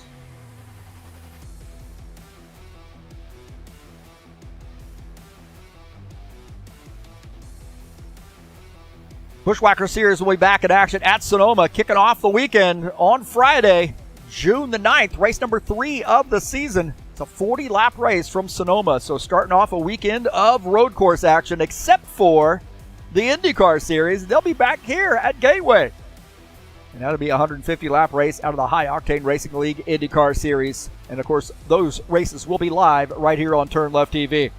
Bushwhacker Series will be back in action at Sonoma, kicking off the weekend on Friday, June the 9th, race number 3 of the season. It's a 40-lap race from Sonoma, so starting off a weekend of road course action, except for the IndyCar Series. They'll be back here at Gateway. And that'll be a 150-lap race out of the High Octane Racing League IndyCar Series. And, of course, those races will be live right here on TurnLeft TV.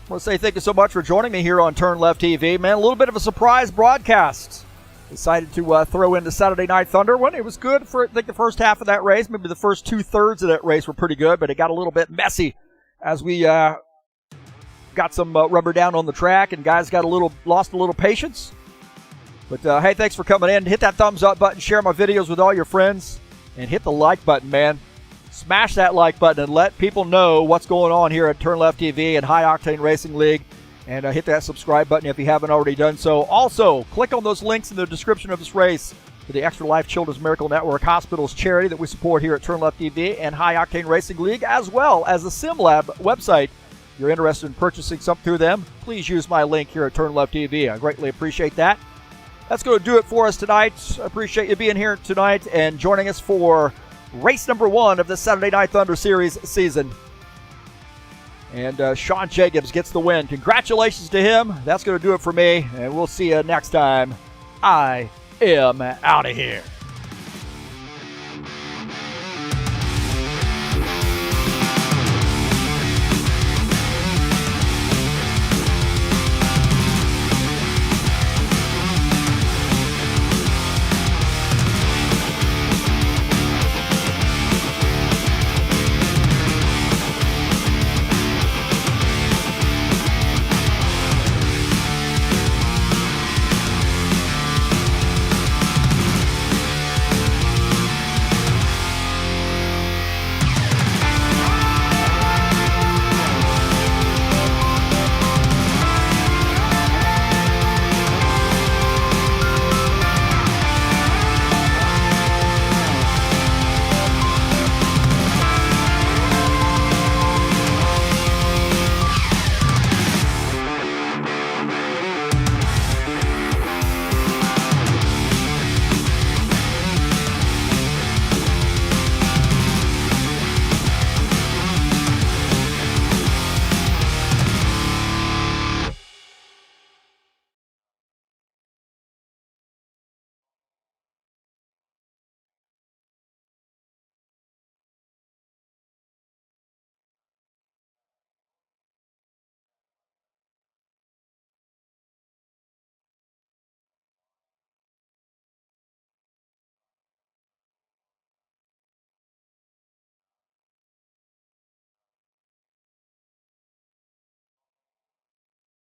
I want to say thank you so much for joining me here on TurnLeft TV. Man, a little bit of a surprise broadcast. Decided to throw in the Saturday Night Thunder one. It was good for, I think, the first half of that race. Maybe the first 2/3 of that race were pretty good, but it got a little bit messy as we got some rubber down on the track, and guys lost a little patience. But hey, thanks for coming in. Hit that thumbs up button, share my videos with all your friends, and hit the like button, man. Smash that like button and let people know what's going on here at TurnLeft TV and High Octane Racing League. And hit that subscribe button if you haven't already done so. Also, click on those links in the description of this race for the Extra Life Children's Miracle Network Hospitals charity that we support here at TurnLeft TV and High Octane Racing League, as well as the SimLab website. If you're interested in purchasing something through them, please use my link here at TurnLeft TV. I greatly appreciate that. That's going to do it for us tonight. I appreciate you being here tonight and joining us for race number 1 of the Saturday Night Thunder Series season. And Sean Jacobs gets the win. Congratulations to him. That's going to do it for me, and we'll see you next time. I am out of here.